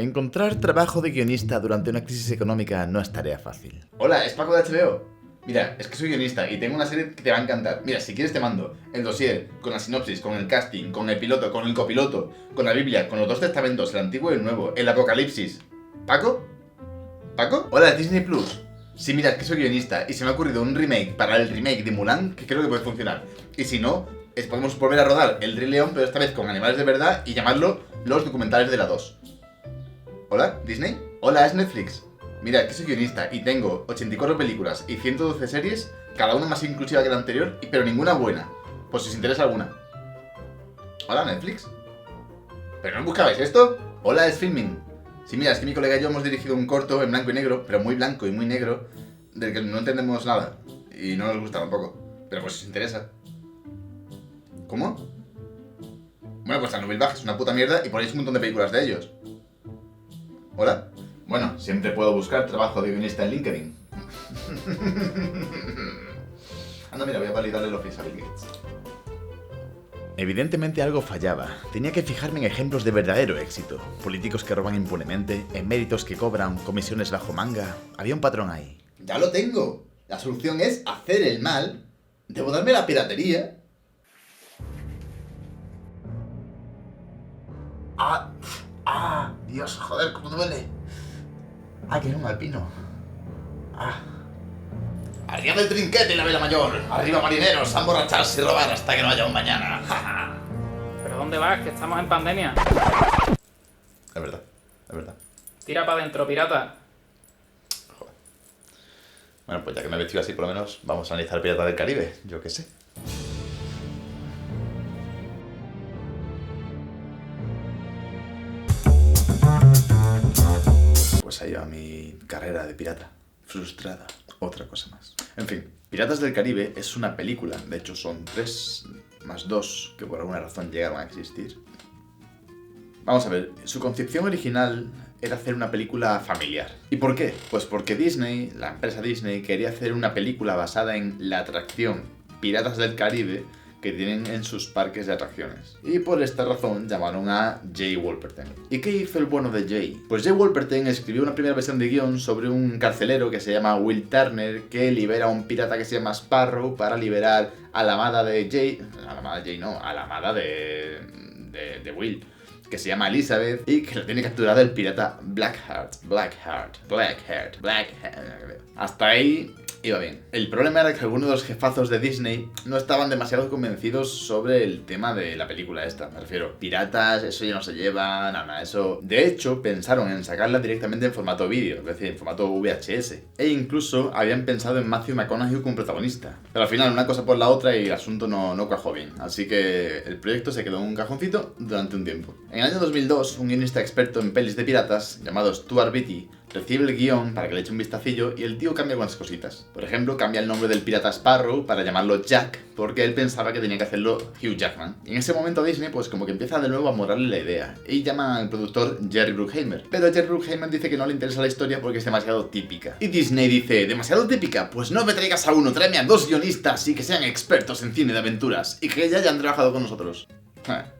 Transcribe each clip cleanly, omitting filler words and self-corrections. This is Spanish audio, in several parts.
Encontrar trabajo de guionista durante una crisis económica no es tarea fácil. Hola, es Paco de HBO. Mira, es que soy guionista y tengo una serie que te va a encantar. Mira, si quieres te mando el dossier, con la sinopsis, con el casting, con el piloto, con el copiloto, con la Biblia, con los dos testamentos, el antiguo y el nuevo, el apocalipsis. ¿Paco? ¿Paco? Hola, es Disney Plus. Sí, mira, es que soy guionista y se me ha ocurrido un remake para el remake de Mulan que creo que puede funcionar. Y si no, podemos volver a rodar El Rey León, pero esta vez con animales de verdad y llamarlo Los Documentales de la 2. ¿Hola? ¿Disney? Hola, es Netflix. Mira, es que soy guionista y tengo 84 películas y 112 series, cada una más inclusiva que la anterior, pero ninguna buena. Pues si os interesa alguna. Hola, Netflix. ¿Pero no buscabais esto? Hola, es Filming. Sí, mira, es que mi colega y yo hemos dirigido un corto en blanco y negro, pero muy blanco y muy negro, del que no entendemos nada. Y no nos gusta tampoco. Pero pues si os interesa. ¿Cómo? Bueno, pues la Nouvelle Vague es una puta mierda y ponéis un montón de películas de ellos. ¿Hola? Bueno, siempre puedo buscar trabajo de guionista en LinkedIn. Anda, mira, voy a validarle el Office a Bill Gates. Evidentemente algo fallaba. Tenía que fijarme en ejemplos de verdadero éxito. Políticos que roban impunemente, eméritos que cobran, comisiones bajo manga. Había un patrón ahí. ¡Ya lo tengo! La solución es hacer el mal. Debo darme la piratería. Dios, joder, cómo duele. Que era un alpino. Arriba el trinquete y la vela mayor. Arriba marineros, a emborracharse y robar hasta que no haya un mañana. ¿Pero dónde vas? Que estamos en pandemia. Es verdad, es verdad. Tira para adentro, pirata. Joder. Bueno, pues ya que me he vestido así, por lo menos vamos a analizar Piratas del Caribe. Yo qué sé. Pues ahí va mi carrera de pirata. Frustrada. Otra cosa más. En fin, Piratas del Caribe es una película. De hecho son 3 más 2 que por alguna razón llegaron a existir. Vamos a ver, su concepción original era hacer una película familiar. ¿Y por qué? Pues porque Disney, la empresa Disney, quería hacer una película basada en la atracción Piratas del Caribe que tienen en sus parques de atracciones. Y por esta razón llamaron a Jay Wolperten. ¿Y qué hizo el bueno de Jay? Pues Jay Wolperten escribió una primera versión de guión sobre un carcelero que se llama Will Turner que libera a un pirata que se llama Sparrow para liberar a la amada de Jay... A la amada de Jay no, a la amada de Will, que se llama Elizabeth y que la tiene capturada el pirata Blackheart. Hasta ahí iba bien. El problema era que algunos de los jefazos de Disney no estaban demasiado convencidos sobre el tema de la película esta. Me refiero, piratas, eso ya no se lleva, nada, eso... De hecho, pensaron en sacarla directamente en formato vídeo, es decir, en formato VHS. E incluso habían pensado en Matthew McConaughey como protagonista. Pero al final, una cosa por la otra y el asunto no cuajó bien. Así que el proyecto se quedó en un cajoncito durante un tiempo. En el año 2002, un guionista experto en pelis de piratas, llamado Stuart Beattie, recibe el guión para que le eche un vistacillo y el tío cambia algunas cositas. Por ejemplo, cambia el nombre del pirata Sparrow para llamarlo Jack, porque él pensaba que tenía que hacerlo Hugh Jackman. Y en ese momento Disney pues como que empieza de nuevo a morarle la idea y llama al productor Jerry Bruckheimer. Pero Jerry Bruckheimer dice que no le interesa la historia porque es demasiado típica. Y Disney dice, ¿demasiado típica? Pues no me traigas a uno, tráeme a 2 guionistas y que sean expertos en cine de aventuras y que ya hayan trabajado con nosotros.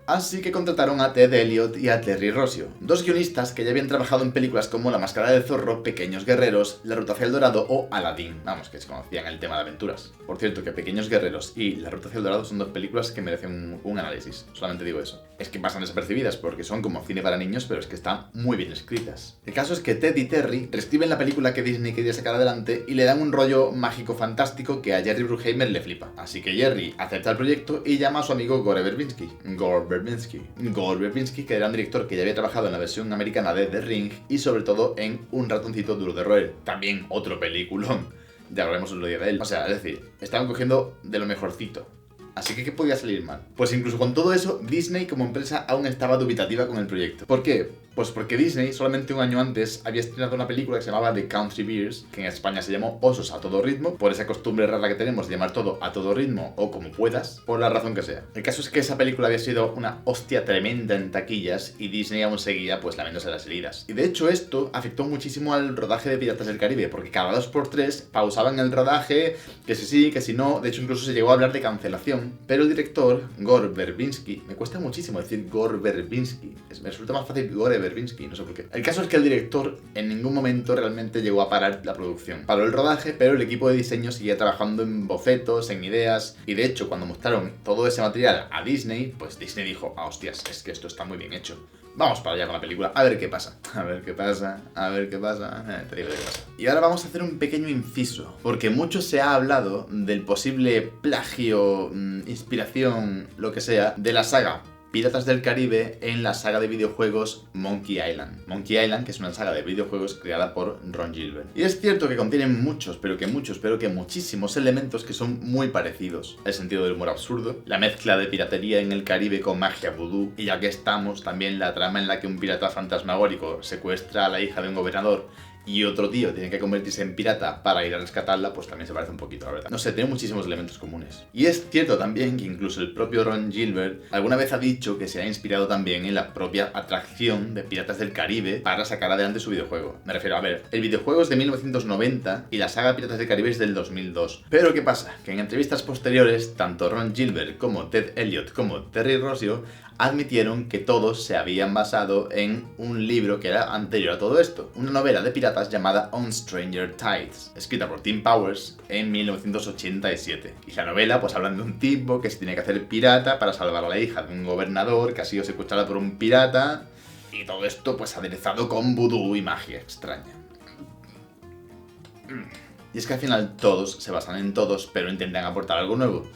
Así que contrataron a Ted Elliott y a Terry Rossio, 2 guionistas que ya habían trabajado en películas como La Máscara del Zorro, Pequeños Guerreros, La Ruta hacia el Dorado o Aladdin. Vamos, que se conocían el tema de aventuras. Por cierto, que Pequeños Guerreros y La Ruta hacia el Dorado son 2 películas que merecen un análisis. Solamente digo eso. Es que pasan desapercibidas porque son como cine para niños, pero es que están muy bien escritas. El caso es que Ted y Terry reescriben la película que Disney quería sacar adelante y le dan un rollo mágico fantástico que a Jerry Bruckheimer le flipa. Así que Jerry acepta el proyecto y llama a su amigo Gore Verbinski, que era un director que ya había trabajado en la versión americana de The Ring y sobre todo en Un ratoncito duro de roer. También otro peliculón. Ya hablaremos otro día de él. O sea, es decir, estaban cogiendo de lo mejorcito. Así que, ¿qué podía salir mal? Pues incluso con todo eso, Disney como empresa aún estaba dubitativa con el proyecto. ¿Por qué? Pues porque Disney, solamente un año antes, había estrenado una película que se llamaba The Country Bears, que en España se llamó Osos a todo ritmo, por esa costumbre rara que tenemos de llamar todo a todo ritmo o como puedas, por la razón que sea. El caso es que esa película había sido una hostia tremenda en taquillas y Disney aún seguía pues lamiéndose las heridas. Y de hecho esto afectó muchísimo al rodaje de Piratas del Caribe, porque cada 2 por 3 pausaban el rodaje, que si sí, que si no, de hecho incluso se llegó a hablar de cancelación, producción, pero el director, Gore Verbinski, me cuesta muchísimo decir Gore Verbinski, me resulta más fácil Gore Verbinski, no sé por qué. El caso es que el director en ningún momento realmente llegó a parar la producción. Paró el rodaje, pero el equipo de diseño seguía trabajando en bocetos, en ideas, y de hecho cuando mostraron todo ese material a Disney, pues Disney dijo, ah, hostias, es que esto está muy bien hecho. Vamos para allá con la película, a ver qué pasa. A ver qué pasa, a ver qué pasa, te digo qué pasa. Y ahora vamos a hacer un pequeño inciso, porque mucho se ha hablado del posible plagio, inspiración, lo que sea, de la saga Piratas del Caribe en la saga de videojuegos Monkey Island. Monkey Island, que es una saga de videojuegos creada por Ron Gilbert. Y es cierto que contienen muchos, pero que muchísimos elementos que son muy parecidos. El sentido del humor absurdo, la mezcla de piratería en el Caribe con magia vudú, y ya que estamos, también la trama en la que un pirata fantasmagórico secuestra a la hija de un gobernador y otro tío tiene que convertirse en pirata para ir a rescatarla, pues también se parece un poquito, la verdad. No sé, tiene muchísimos elementos comunes. Y es cierto también que incluso el propio Ron Gilbert alguna vez ha dicho que se ha inspirado también en la propia atracción de Piratas del Caribe para sacar adelante su videojuego. Me refiero, a ver, el videojuego es de 1990 y la saga Piratas del Caribe es del 2002. Pero ¿qué pasa? Que en entrevistas posteriores, tanto Ron Gilbert como Ted Elliott como Terry Rossio admitieron que todos se habían basado en un libro que era anterior a todo esto, una novela de piratas llamada On Stranger Tides, escrita por Tim Powers en 1987. Y la novela pues habla de un tipo que se tiene que hacer pirata para salvar a la hija de un gobernador que ha sido secuestrada por un pirata, y todo esto pues aderezado con vudú y magia extraña. Y es que al final todos se basan en todos, pero intentan aportar algo nuevo.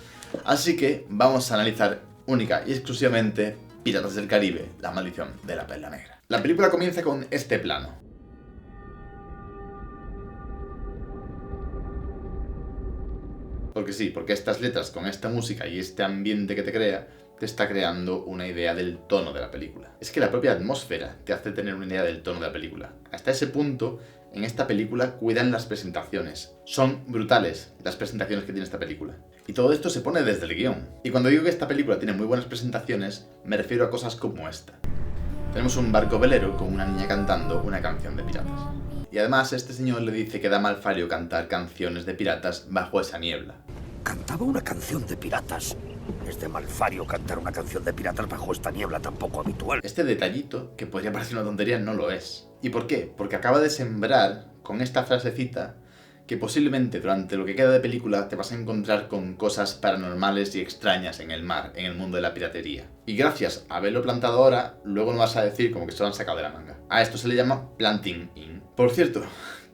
Así que vamos a analizar única y exclusivamente Piratas del Caribe, la maldición de la perla negra. La película comienza con este plano. Porque sí, porque estas letras con esta música y este ambiente que te crea, te está creando una idea del tono de la película. Es que la propia atmósfera te hace tener una idea del tono de la película. Hasta ese punto, en esta película cuidan las presentaciones. Son brutales las presentaciones que tiene esta película. Y todo esto se pone desde el guión. Y cuando digo que esta película tiene muy buenas presentaciones, me refiero a cosas como esta. Tenemos un barco velero con una niña cantando una canción de piratas. Y además este señor le dice que da mal fario cantar canciones de piratas bajo esa niebla. Cantaba una canción de piratas. Es de malfario cantar una canción de piratas bajo esta niebla tan poco habitual. Este detallito, que podría parecer una tontería, no lo es. ¿Y por qué? Porque acaba de sembrar con esta frasecita que posiblemente durante lo que queda de película te vas a encontrar con cosas paranormales y extrañas en el mar, en el mundo de la piratería. Y gracias a haberlo plantado ahora, luego no vas a decir como que se lo han sacado de la manga. A esto se le llama planting in. Por cierto,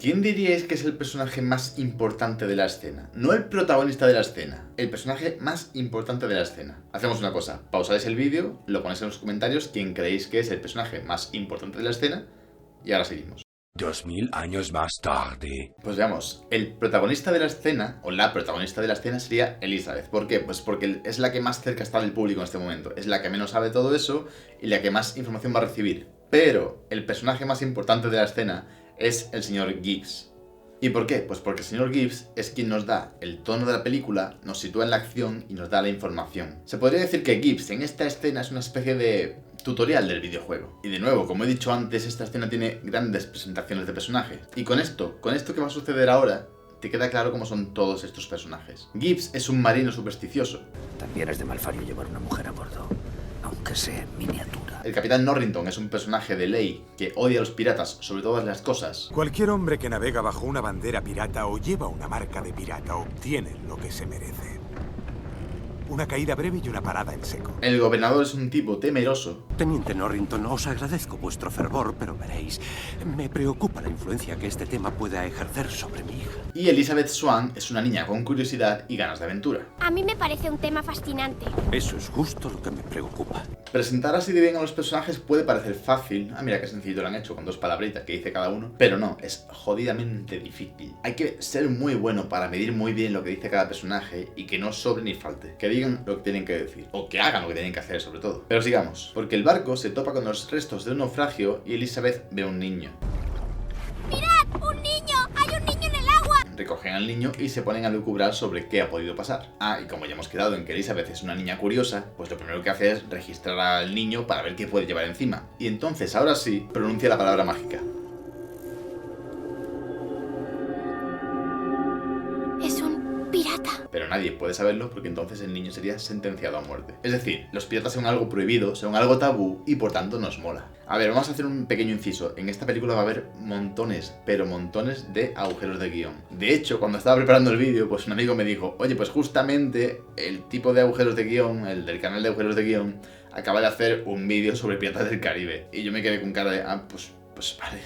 ¿quién diríais que es el personaje más importante de la escena? No el protagonista de la escena, el personaje más importante de la escena. Hacemos una cosa, pausáis el vídeo, lo ponéis en los comentarios, quién creéis que es el personaje más importante de la escena, y ahora seguimos. 2000 años más tarde. Pues veamos, el protagonista de la escena, o la protagonista de la escena sería Elizabeth. ¿Por qué? Pues porque es la que más cerca está del público en este momento, es la que menos sabe todo eso y la que más información va a recibir. Pero el personaje más importante de la escena es el señor Gibbs. ¿Y por qué? Pues porque el señor Gibbs es quien nos da el tono de la película, nos sitúa en la acción y nos da la información. Se podría decir que Gibbs en esta escena es una especie de tutorial del videojuego. Y de nuevo, como he dicho antes, esta escena tiene grandes presentaciones de personajes. Y con esto que va a suceder ahora, te queda claro cómo son todos estos personajes. Gibbs es un marino supersticioso. También es de malfario llevar una mujer a bordo, aunque sea en miniatura. El capitán Norrington es un personaje de ley que odia a los piratas sobre todas las cosas. Cualquier hombre que navega bajo una bandera pirata o lleva una marca de pirata obtiene lo que se merece. Una caída breve y una parada en seco. El gobernador es un tipo temeroso. Teniente Norrington, os agradezco vuestro fervor, pero veréis, me preocupa la influencia que este tema pueda ejercer sobre mi hija. Y Elizabeth Swann es una niña con curiosidad y ganas de aventura. A mí me parece un tema fascinante. Eso es justo lo que me preocupa. Presentar así de bien a los personajes puede parecer fácil. Ah, mira qué sencillo lo han hecho con 2 palabritas que dice cada uno. Pero no, es jodidamente difícil. Hay que ser muy bueno para medir muy bien lo que dice cada personaje y que no sobre ni falte. Que digan lo que tienen que decir. O que hagan lo que tienen que hacer, sobre todo. Pero sigamos. Porque el barco se topa con los restos de un naufragio y Elizabeth ve a un niño. ¡Mirad! ¡Un niño! ¡Hay un niño en el agua! Recogen al niño y se ponen a lucubrar sobre qué ha podido pasar. Ah, y como ya hemos quedado en que Elizabeth es una niña curiosa, pues lo primero que hace es registrar al niño para ver qué puede llevar encima. Y entonces, ahora sí, pronuncia la palabra mágica. Es un pirata. Pero pero nadie puede saberlo porque entonces el niño sería sentenciado a muerte. Es decir, los piratas son algo prohibido, son algo tabú y por tanto nos mola. A ver, vamos a hacer un pequeño inciso. En esta película va a haber montones, pero montones de agujeros de guión. De hecho, cuando estaba preparando el vídeo, pues un amigo me dijo, oye, pues justamente el tipo de agujeros de guión, el del canal de agujeros de guión, acaba de hacer un vídeo sobre Piratas del Caribe. Y yo me quedé con cara de, pues vale.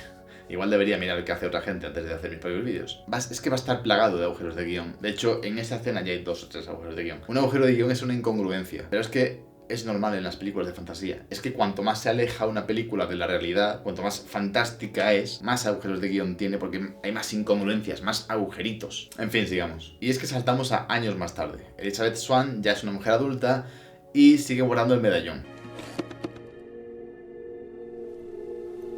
Igual debería mirar el que hace otra gente antes de hacer mis propios vídeos. Es que va a estar plagado de agujeros de guión. De hecho, en esa escena ya hay 2 o 3 agujeros de guión. Un agujero de guión es una incongruencia, pero es que es normal en las películas de fantasía. Es que cuanto más se aleja una película de la realidad, cuanto más fantástica es, más agujeros de guión tiene porque hay más incongruencias, más agujeritos. En fin, sigamos. Y es que saltamos a años más tarde. Elizabeth Swann ya es una mujer adulta y sigue guardando el medallón.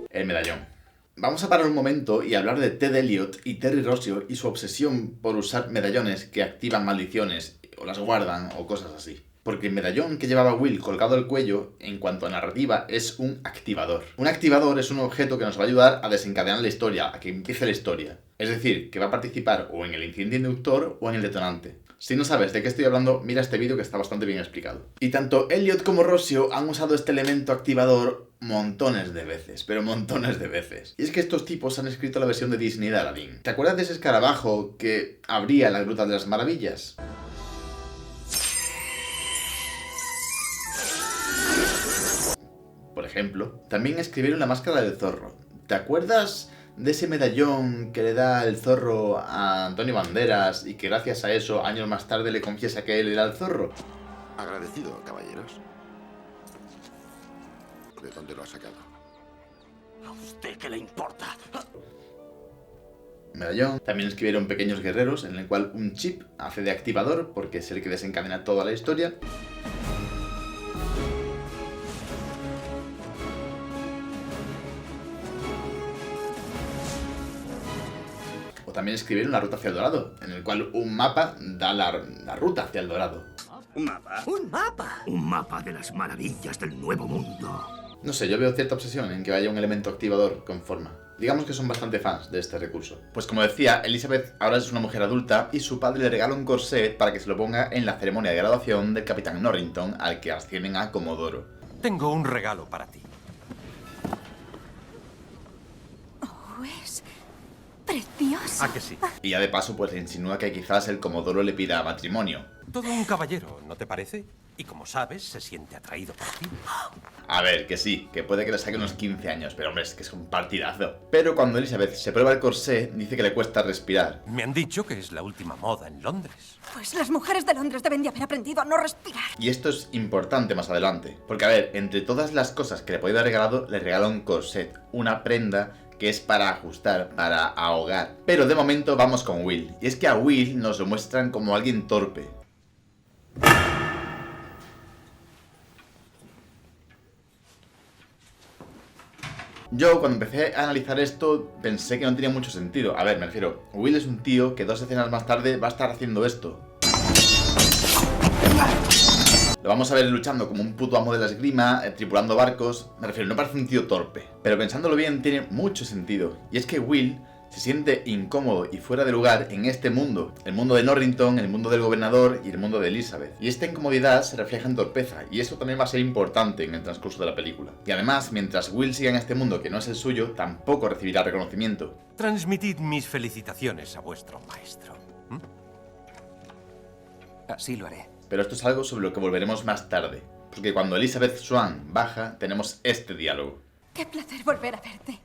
El medallón. Vamos a parar un momento y hablar de Ted Elliott y Terry Rossio y su obsesión por usar medallones que activan maldiciones o las guardan o cosas así. Porque el medallón que llevaba Will colgado al cuello, en cuanto a narrativa, es un activador. Un activador es un objeto que nos va a ayudar a desencadenar la historia, a que empiece la historia. Es decir, que va a participar o en el incidente inductor o en el detonante. Si no sabes de qué estoy hablando, mira este vídeo que está bastante bien explicado. Y tanto Elliot como Rossio han usado este elemento activador montones de veces, pero montones de veces. Y es que estos tipos han escrito la versión de Disney de Aladdin. ¿Te acuerdas de ese escarabajo que abría la Gruta de las Maravillas? Por ejemplo, también escribieron la máscara del zorro. ¿Te acuerdas de ese medallón que le da el zorro a Antonio Banderas y que gracias a eso, años más tarde, le confiesa que él era el zorro? Agradecido, caballeros. ¿De dónde lo ha sacado? ¿A usted qué le importa? Medallón. También escribieron Pequeños Guerreros, en el cual un chip hace de activador porque es el que desencadena toda la historia. O también escribieron La Ruta hacia el Dorado, en el cual un mapa da la ruta hacia el Dorado. ¿Un mapa? ¡Un mapa! Un mapa de las maravillas del Nuevo Mundo. No sé, yo veo cierta obsesión en que haya un elemento activador con forma. Digamos que son bastante fans de este recurso. Pues como decía, Elizabeth ahora es una mujer adulta y su padre le regala un corset para que se lo ponga en la ceremonia de graduación del Capitán Norrington, al que ascienden a Comodoro. Tengo un regalo para ti. Oh, es precioso. ¿A que sí? Y ya de paso pues le insinúa que quizás el Comodoro le pida matrimonio. Todo un caballero, ¿no te parece? Y como sabes, se siente atraído por ti. A ver, que sí, que puede que le saque unos 15 años, pero hombre, es que es un partidazo. Pero cuando Elizabeth se prueba el corsé, dice que le cuesta respirar. Me han dicho que es la última moda en Londres. Pues las mujeres de Londres deben de haber aprendido a no respirar. Y esto es importante más adelante. Porque a ver, entre todas las cosas que le puede haber regalado, le regala un corset, una prenda que es para ajustar, para ahogar. Pero de momento vamos con Will. Y es que a Will nos lo muestran como alguien torpe. Yo cuando empecé a analizar esto pensé que no tenía mucho sentido. A ver, me refiero, Will es un tío que 2 escenas más tarde va a estar haciendo esto. Lo vamos a ver luchando como un puto amo de la esgrima, tripulando barcos. Me refiero, no parece un tío torpe. Pero pensándolo bien, tiene mucho sentido. Y es que Will se siente incómodo y fuera de lugar en este mundo. El mundo de Norrington, el mundo del gobernador y el mundo de Elizabeth. Y esta incomodidad se refleja en torpeza, y eso también va a ser importante en el transcurso de la película. Y además, mientras Will siga en este mundo que no es el suyo, tampoco recibirá reconocimiento. Transmitid mis felicitaciones a vuestro maestro. Así lo haré. Pero esto es algo sobre lo que volveremos más tarde. Porque cuando Elizabeth Swann baja, tenemos este diálogo. Qué placer volver a verte.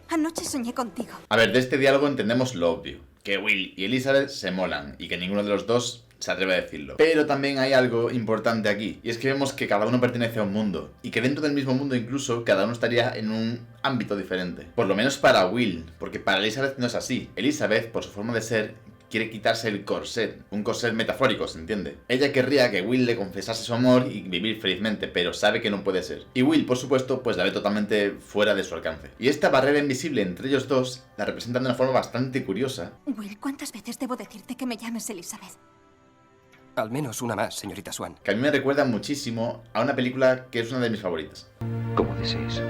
Anoche soñé contigo. A ver, de este diálogo entendemos lo obvio. Que Will y Elizabeth se molan y que ninguno de los dos se atreve a decirlo. Pero también hay algo importante aquí. Y es que vemos que cada uno pertenece a un mundo. Y que dentro del mismo mundo incluso cada uno estaría en un ámbito diferente. Por lo menos para Will. Porque para Elizabeth no es así. Elizabeth, por su forma de ser, quiere quitarse el corset, un corset metafórico, ¿se entiende? Ella querría que Will le confesase su amor y vivir felizmente, pero sabe que no puede ser. Y Will, por supuesto, pues la ve totalmente fuera de su alcance. Y esta barrera invisible entre ellos dos la representan de una forma bastante curiosa. Will, ¿cuántas veces debo decirte que me llames Elizabeth? Al menos una más, señorita Swann. Que a mí me recuerda muchísimo a una película que es una de mis favoritas. Como desees.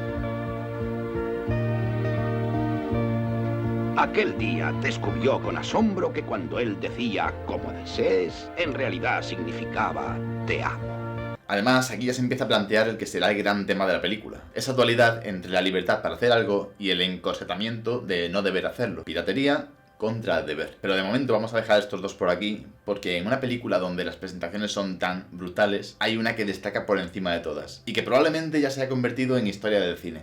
Aquel día descubrió con asombro que cuando él decía como desees, en realidad significaba te amo. Además, aquí ya se empieza a plantear el que será el gran tema de la película. Esa dualidad entre la libertad para hacer algo y el encorsetamiento de no deber hacerlo. Piratería contra deber. Pero de momento vamos a dejar estos dos por aquí, porque en una película donde las presentaciones son tan brutales, hay una que destaca por encima de todas, y que probablemente ya se haya convertido en historia del cine.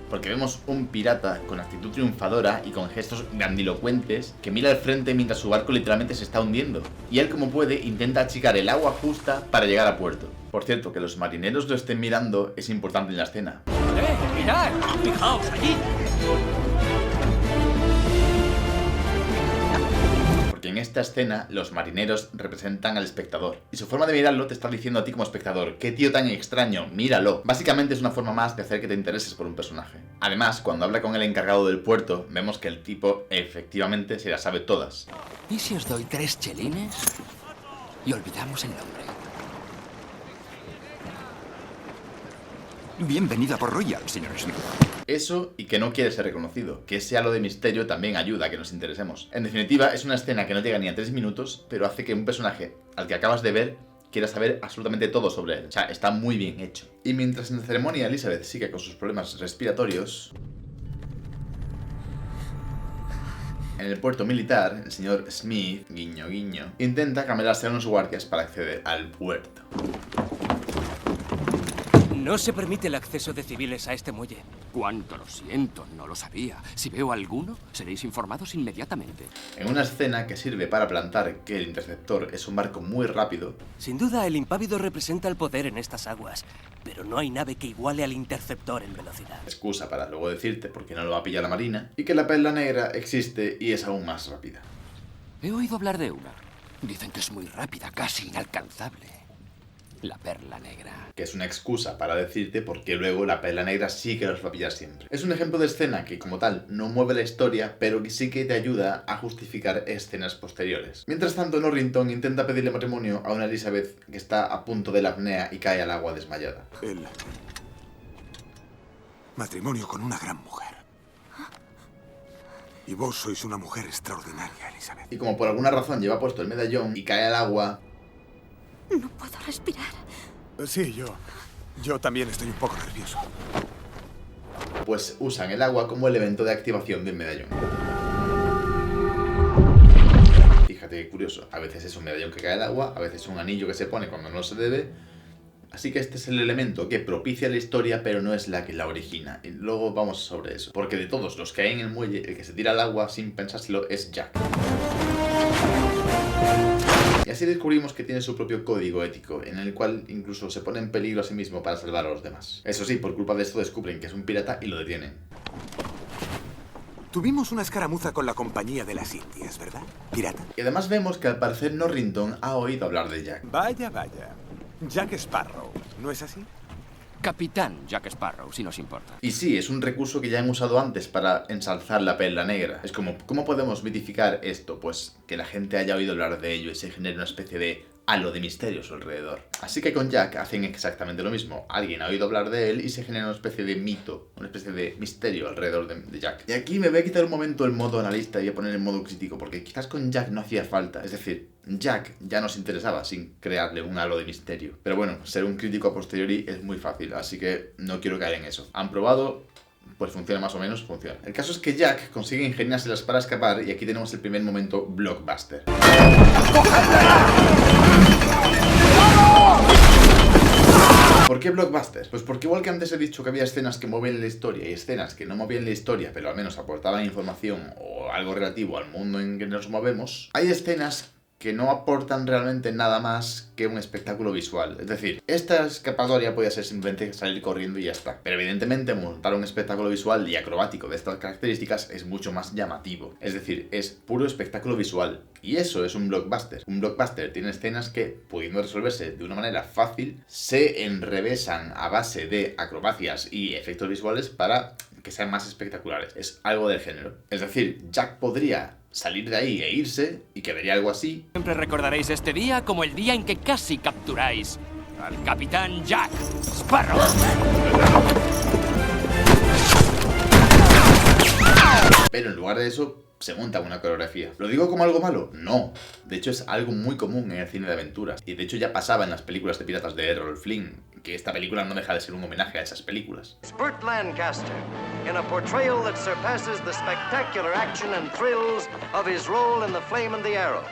Porque vemos un pirata con actitud triunfadora y con gestos grandilocuentes que mira al frente mientras su barco literalmente se está hundiendo. Y él, como puede, intenta achicar el agua justa para llegar a puerto. Por cierto, que los marineros lo estén mirando es importante en la escena. ¡Mirad! ¡Fijaos allí! Porque en esta escena los marineros representan al espectador. Y su forma de mirarlo te está diciendo a ti como espectador: ¡qué tío tan extraño! ¡Míralo! Básicamente es una forma más de hacer que te intereses por un personaje. Además, cuando habla con el encargado del puerto, vemos que el tipo efectivamente se las sabe todas. ¿Y si os doy 3 chelines? Y olvidamos el nombre. Bienvenido a Port Royal, señor Smith. Eso y que no quiere ser reconocido, que ese halo de misterio también ayuda a que nos interesemos. En definitiva, es una escena que no llega ni a 3 minutos, pero hace que un personaje al que acabas de ver quiera saber absolutamente todo sobre él. O sea, está muy bien hecho. Y mientras en la ceremonia Elizabeth sigue con sus problemas respiratorios, en el puerto militar, el señor Smith, guiño guiño, intenta camelarse a unos guardias para acceder al puerto. No se permite el acceso de civiles a este muelle. Cuánto lo siento, no lo sabía. Si veo alguno, seréis informados inmediatamente. En una escena que sirve para plantar que el Interceptor es un barco muy rápido. Sin duda, el Impávido representa el poder en estas aguas, pero no hay nave que iguale al Interceptor en velocidad. Excusa para luego decirte por qué no lo va a pillar la Marina, y que la Perla Negra existe y es aún más rápida. He oído hablar de una. Dicen que es muy rápida, casi inalcanzable. La Perla Negra. Que es una excusa para decirte por qué luego la Perla Negra sí que los va a pillar siempre. Es un ejemplo de escena que, como tal, no mueve la historia, pero que sí que te ayuda a justificar escenas posteriores. Mientras tanto, Norrington intenta pedirle matrimonio a una Elizabeth que está a punto de la apnea y cae al agua desmayada. El matrimonio con una gran mujer. Y vos sois una mujer extraordinaria, Elizabeth. Y como por alguna razón lleva puesto el medallón y cae al agua... No puedo respirar. Sí, yo también estoy un poco nervioso. Pues usan el agua como elemento de activación del medallón. Fíjate qué curioso, a veces es un medallón que cae al agua, a veces es un anillo que se pone cuando no se debe. Así que este es el elemento que propicia la historia, pero no es la que la origina. Y luego vamos sobre eso. Porque de todos los que hay en el muelle, el que se tira al agua sin pensárselo es Jack. Y así descubrimos que tiene su propio código ético, en el cual incluso se pone en peligro a sí mismo para salvar a los demás. Eso sí, por culpa de esto descubren que es un pirata y lo detienen. Tuvimos una escaramuza con la Compañía de las Indias, ¿verdad? Pirata. Y además vemos que al parecer Norrington ha oído hablar de Jack. Vaya, vaya. Jack Sparrow, ¿no es así? Capitán Jack Sparrow, si nos importa. Y sí, es un recurso que ya han usado antes para ensalzar la Perla Negra. Es como, ¿cómo podemos mitificar esto? Pues que la gente haya oído hablar de ello y se genere una especie de halo de misterio a su alrededor. Así que con Jack hacen exactamente lo mismo. Alguien ha oído hablar de él y se genera una especie de mito, una especie de misterio alrededor de Jack. Y aquí me voy a quitar un momento el modo analista y voy a poner el modo crítico, porque quizás con Jack no hacía falta. Es decir, Jack ya nos interesaba sin crearle un halo de misterio. Pero bueno, ser un crítico a posteriori es muy fácil, así que no quiero caer en eso. Han probado, pues funciona más o menos, funciona. El caso es que Jack consigue ingeniárselas para escapar y aquí tenemos el primer momento blockbuster. ¿Por qué blockbuster? Pues porque igual que antes he dicho que había escenas que mueven la historia y escenas que no movían la historia, pero al menos aportaban información o algo relativo al mundo en que nos movemos, hay escenas que no aportan realmente nada más que un espectáculo visual. Es decir, esta escapatoria podía ser simplemente salir corriendo y ya está. Pero evidentemente montar un espectáculo visual y acrobático de estas características es mucho más llamativo. Es decir, es puro espectáculo visual. Y eso es un blockbuster. Un blockbuster tiene escenas que, pudiendo resolverse de una manera fácil, se enrevesan a base de acrobacias y efectos visuales para que sean más espectaculares. Es algo del género. Es decir, Jack podría salir de ahí e irse y quedaría algo así. Siempre recordaréis este día como el día en que casi capturáis al Capitán Jack Sparrow. lugar de eso, se monta una coreografía. ¿Lo digo como algo malo? No. De hecho, es algo muy común en el cine de aventuras. Y de hecho ya pasaba en las películas de piratas de Errol Flynn, que esta película no deja de ser un homenaje a esas películas. Burt Lancaster, in a portrayal that surpasses the spectacular action and thrills of his role in The Flame and the Arrow.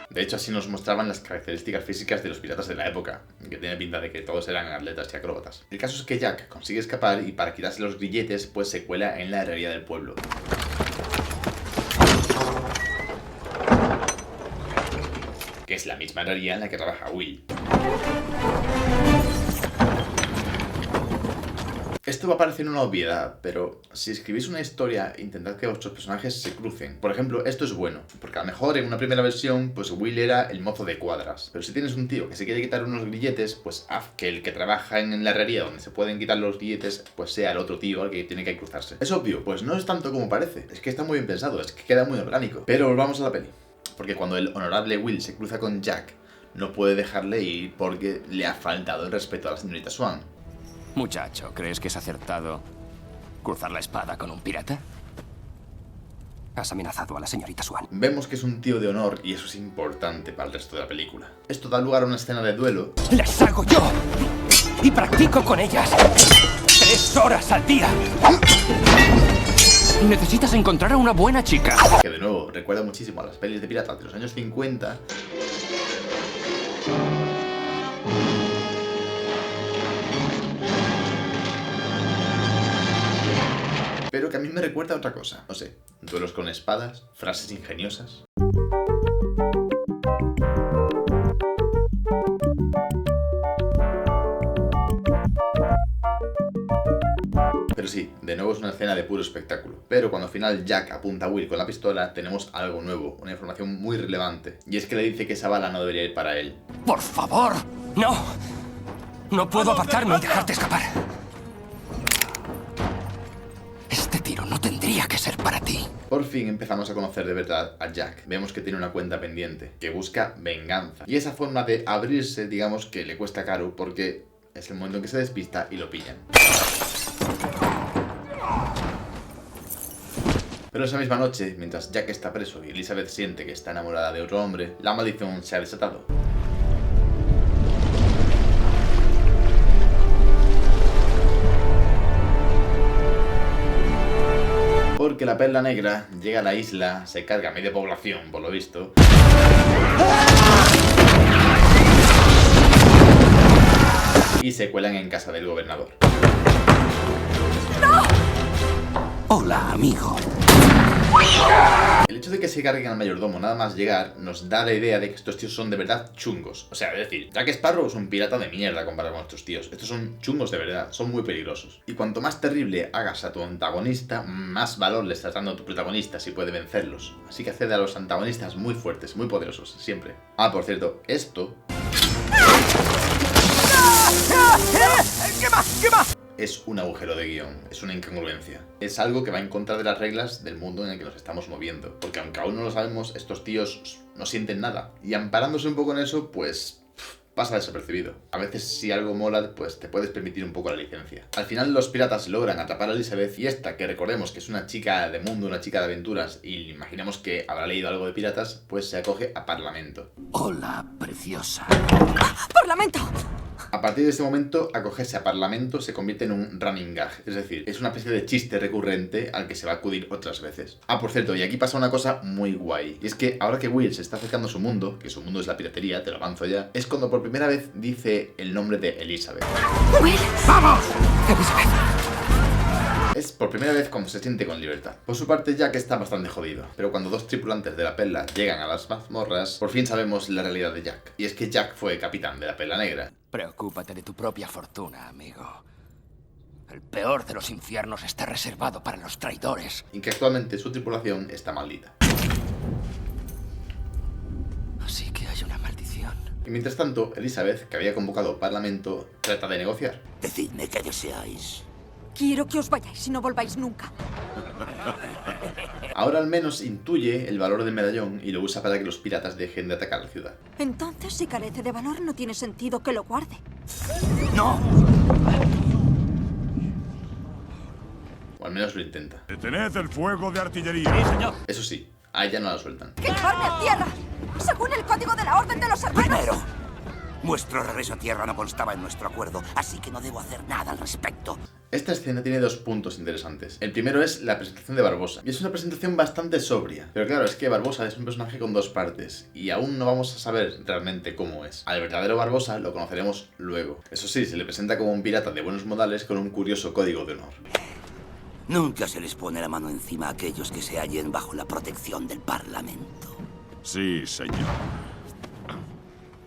De hecho, así nos mostraban las características físicas de los piratas de la época, que tiene pinta de que todos eran atletas y acróbatas. El caso es que Jack consigue escapar y para quitarse los grilletes, pues se cuela en la herrería del pueblo. Que es la misma herrería en la que trabaja Will. Esto va a parecer una obviedad, pero si escribís una historia, intentad que vuestros personajes se crucen. Por ejemplo, esto es bueno, porque a lo mejor en una primera versión, pues Will era el mozo de cuadras. Pero si tienes un tío que se quiere quitar unos grilletes, pues haz que el que trabaja en la herrería donde se pueden quitar los grilletes, pues sea el otro tío al que tiene que cruzarse. ¿Es obvio? Pues no es tanto como parece. Es que está muy bien pensado, es que queda muy orgánico. Pero volvamos a la peli. Porque cuando el honorable Will se cruza con Jack, no puede dejarle ir porque le ha faltado el respeto a la señorita Swan. Muchacho, ¿crees que es acertado cruzar la espada con un pirata? Has amenazado a la señorita Swan. Vemos que es un tío de honor y eso es importante para el resto de la película. Esto da lugar a una escena de duelo. ¡Las hago yo! Y practico con ellas 3 horas al día. Necesitas encontrar a una buena chica. Que de nuevo recuerda muchísimo a las pelis de piratas de los años 50. Pero que a mí me recuerda a otra cosa. No sé, duelos con espadas, frases ingeniosas. Pero sí, de nuevo es una escena de puro espectáculo. Pero cuando al final Jack apunta a Will con la pistola, tenemos algo nuevo, una información muy relevante. Y es que le dice que esa bala no debería ir para él. ¡Por favor! ¡No! No puedo apartarme y dejarte escapar. Este tiro no tendría que ser para ti. Por fin empezamos a conocer de verdad a Jack. Vemos que tiene una cuenta pendiente, que busca venganza. Y esa forma de abrirse, digamos que le cuesta caro porque es el momento en que se despista y lo pillan. Pero esa misma noche, mientras Jack está preso y Elizabeth siente que está enamorada de otro hombre, la maldición se ha desatado. Porque la Perla Negra llega a la isla, se carga a media población, por lo visto. Y se cuelan en casa del gobernador. ¡No! Hola, amigo. El hecho de que se carguen al mayordomo nada más llegar nos da la idea de que estos tíos son de verdad chungos. O sea, es decir, Jack Sparrow es un pirata de mierda comparado con estos tíos. Estos son chungos de verdad, son muy peligrosos. Y cuanto más terrible hagas a tu antagonista, más valor le estás dando a tu protagonista si puede vencerlos. Así que accede a los antagonistas muy fuertes, muy poderosos, siempre. Ah, por cierto, esto... ¿Qué más? ¿Qué más? Es un agujero de guión, es una incongruencia. Es algo que va en contra de las reglas del mundo en el que nos estamos moviendo. Porque aunque aún no lo sabemos, estos tíos no sienten nada. Y amparándose un poco en eso, pues pasa desapercibido. A veces si algo mola, pues te puedes permitir un poco la licencia. Al final los piratas logran atrapar a Elizabeth y esta, que recordemos que es una chica de mundo, una chica de aventuras, y imaginamos que habrá leído algo de piratas, pues se acoge a Parlamento. Hola, preciosa. ¡Parlamento! A partir de ese momento, acogerse a Parlamento se convierte en un running gag, es decir, es una especie de chiste recurrente al que se va a acudir otras veces. Ah, por cierto, y aquí pasa una cosa muy guay, y es que ahora que Will se está acercando a su mundo, que su mundo es la piratería, te lo avanzo ya, es cuando por primera vez dice el nombre de Elizabeth. ¡Will! ¡Vamos! ¡Elizabeth! Es por primera vez cuando se siente con libertad. Por su parte, Jack está bastante jodido, pero cuando dos tripulantes de la Perla llegan a las mazmorras, por fin sabemos la realidad de Jack. Y es que Jack fue capitán de la Perla Negra. Preocúpate de tu propia fortuna, amigo. El peor de los infiernos está reservado para los traidores. Y que actualmente su tripulación está maldita. Así que hay una maldición. Y mientras tanto, Elizabeth, que había convocado Parlamento, trata de negociar. Decidme qué deseáis. Quiero que os vayáis y no volváis nunca. Ahora al menos intuye el valor del medallón y lo usa para que los piratas dejen de atacar la ciudad. Entonces, si carece de valor, no tiene sentido que lo guarde. ¡No! O al menos lo intenta. ¡Detened el fuego de artillería! ¡Sí, señor! Eso sí, a ella no la sueltan. ¡Fijarme a tierra! Según el código de la Orden de los Hermanos. Primero, nuestro regreso a tierra no constaba en nuestro acuerdo, así que no debo hacer nada al respecto. Esta escena tiene dos puntos interesantes. El primero es la presentación de Barbosa. Y es una presentación bastante sobria. Pero claro, es que Barbosa es un personaje con dos partes. Y aún no vamos a saber realmente cómo es. Al verdadero Barbosa lo conoceremos luego. Eso sí, se le presenta como un pirata de buenos modales con un curioso código de honor. Nunca se les pone la mano encima a aquellos que se hallen bajo la protección del Parlamento. Sí, señor.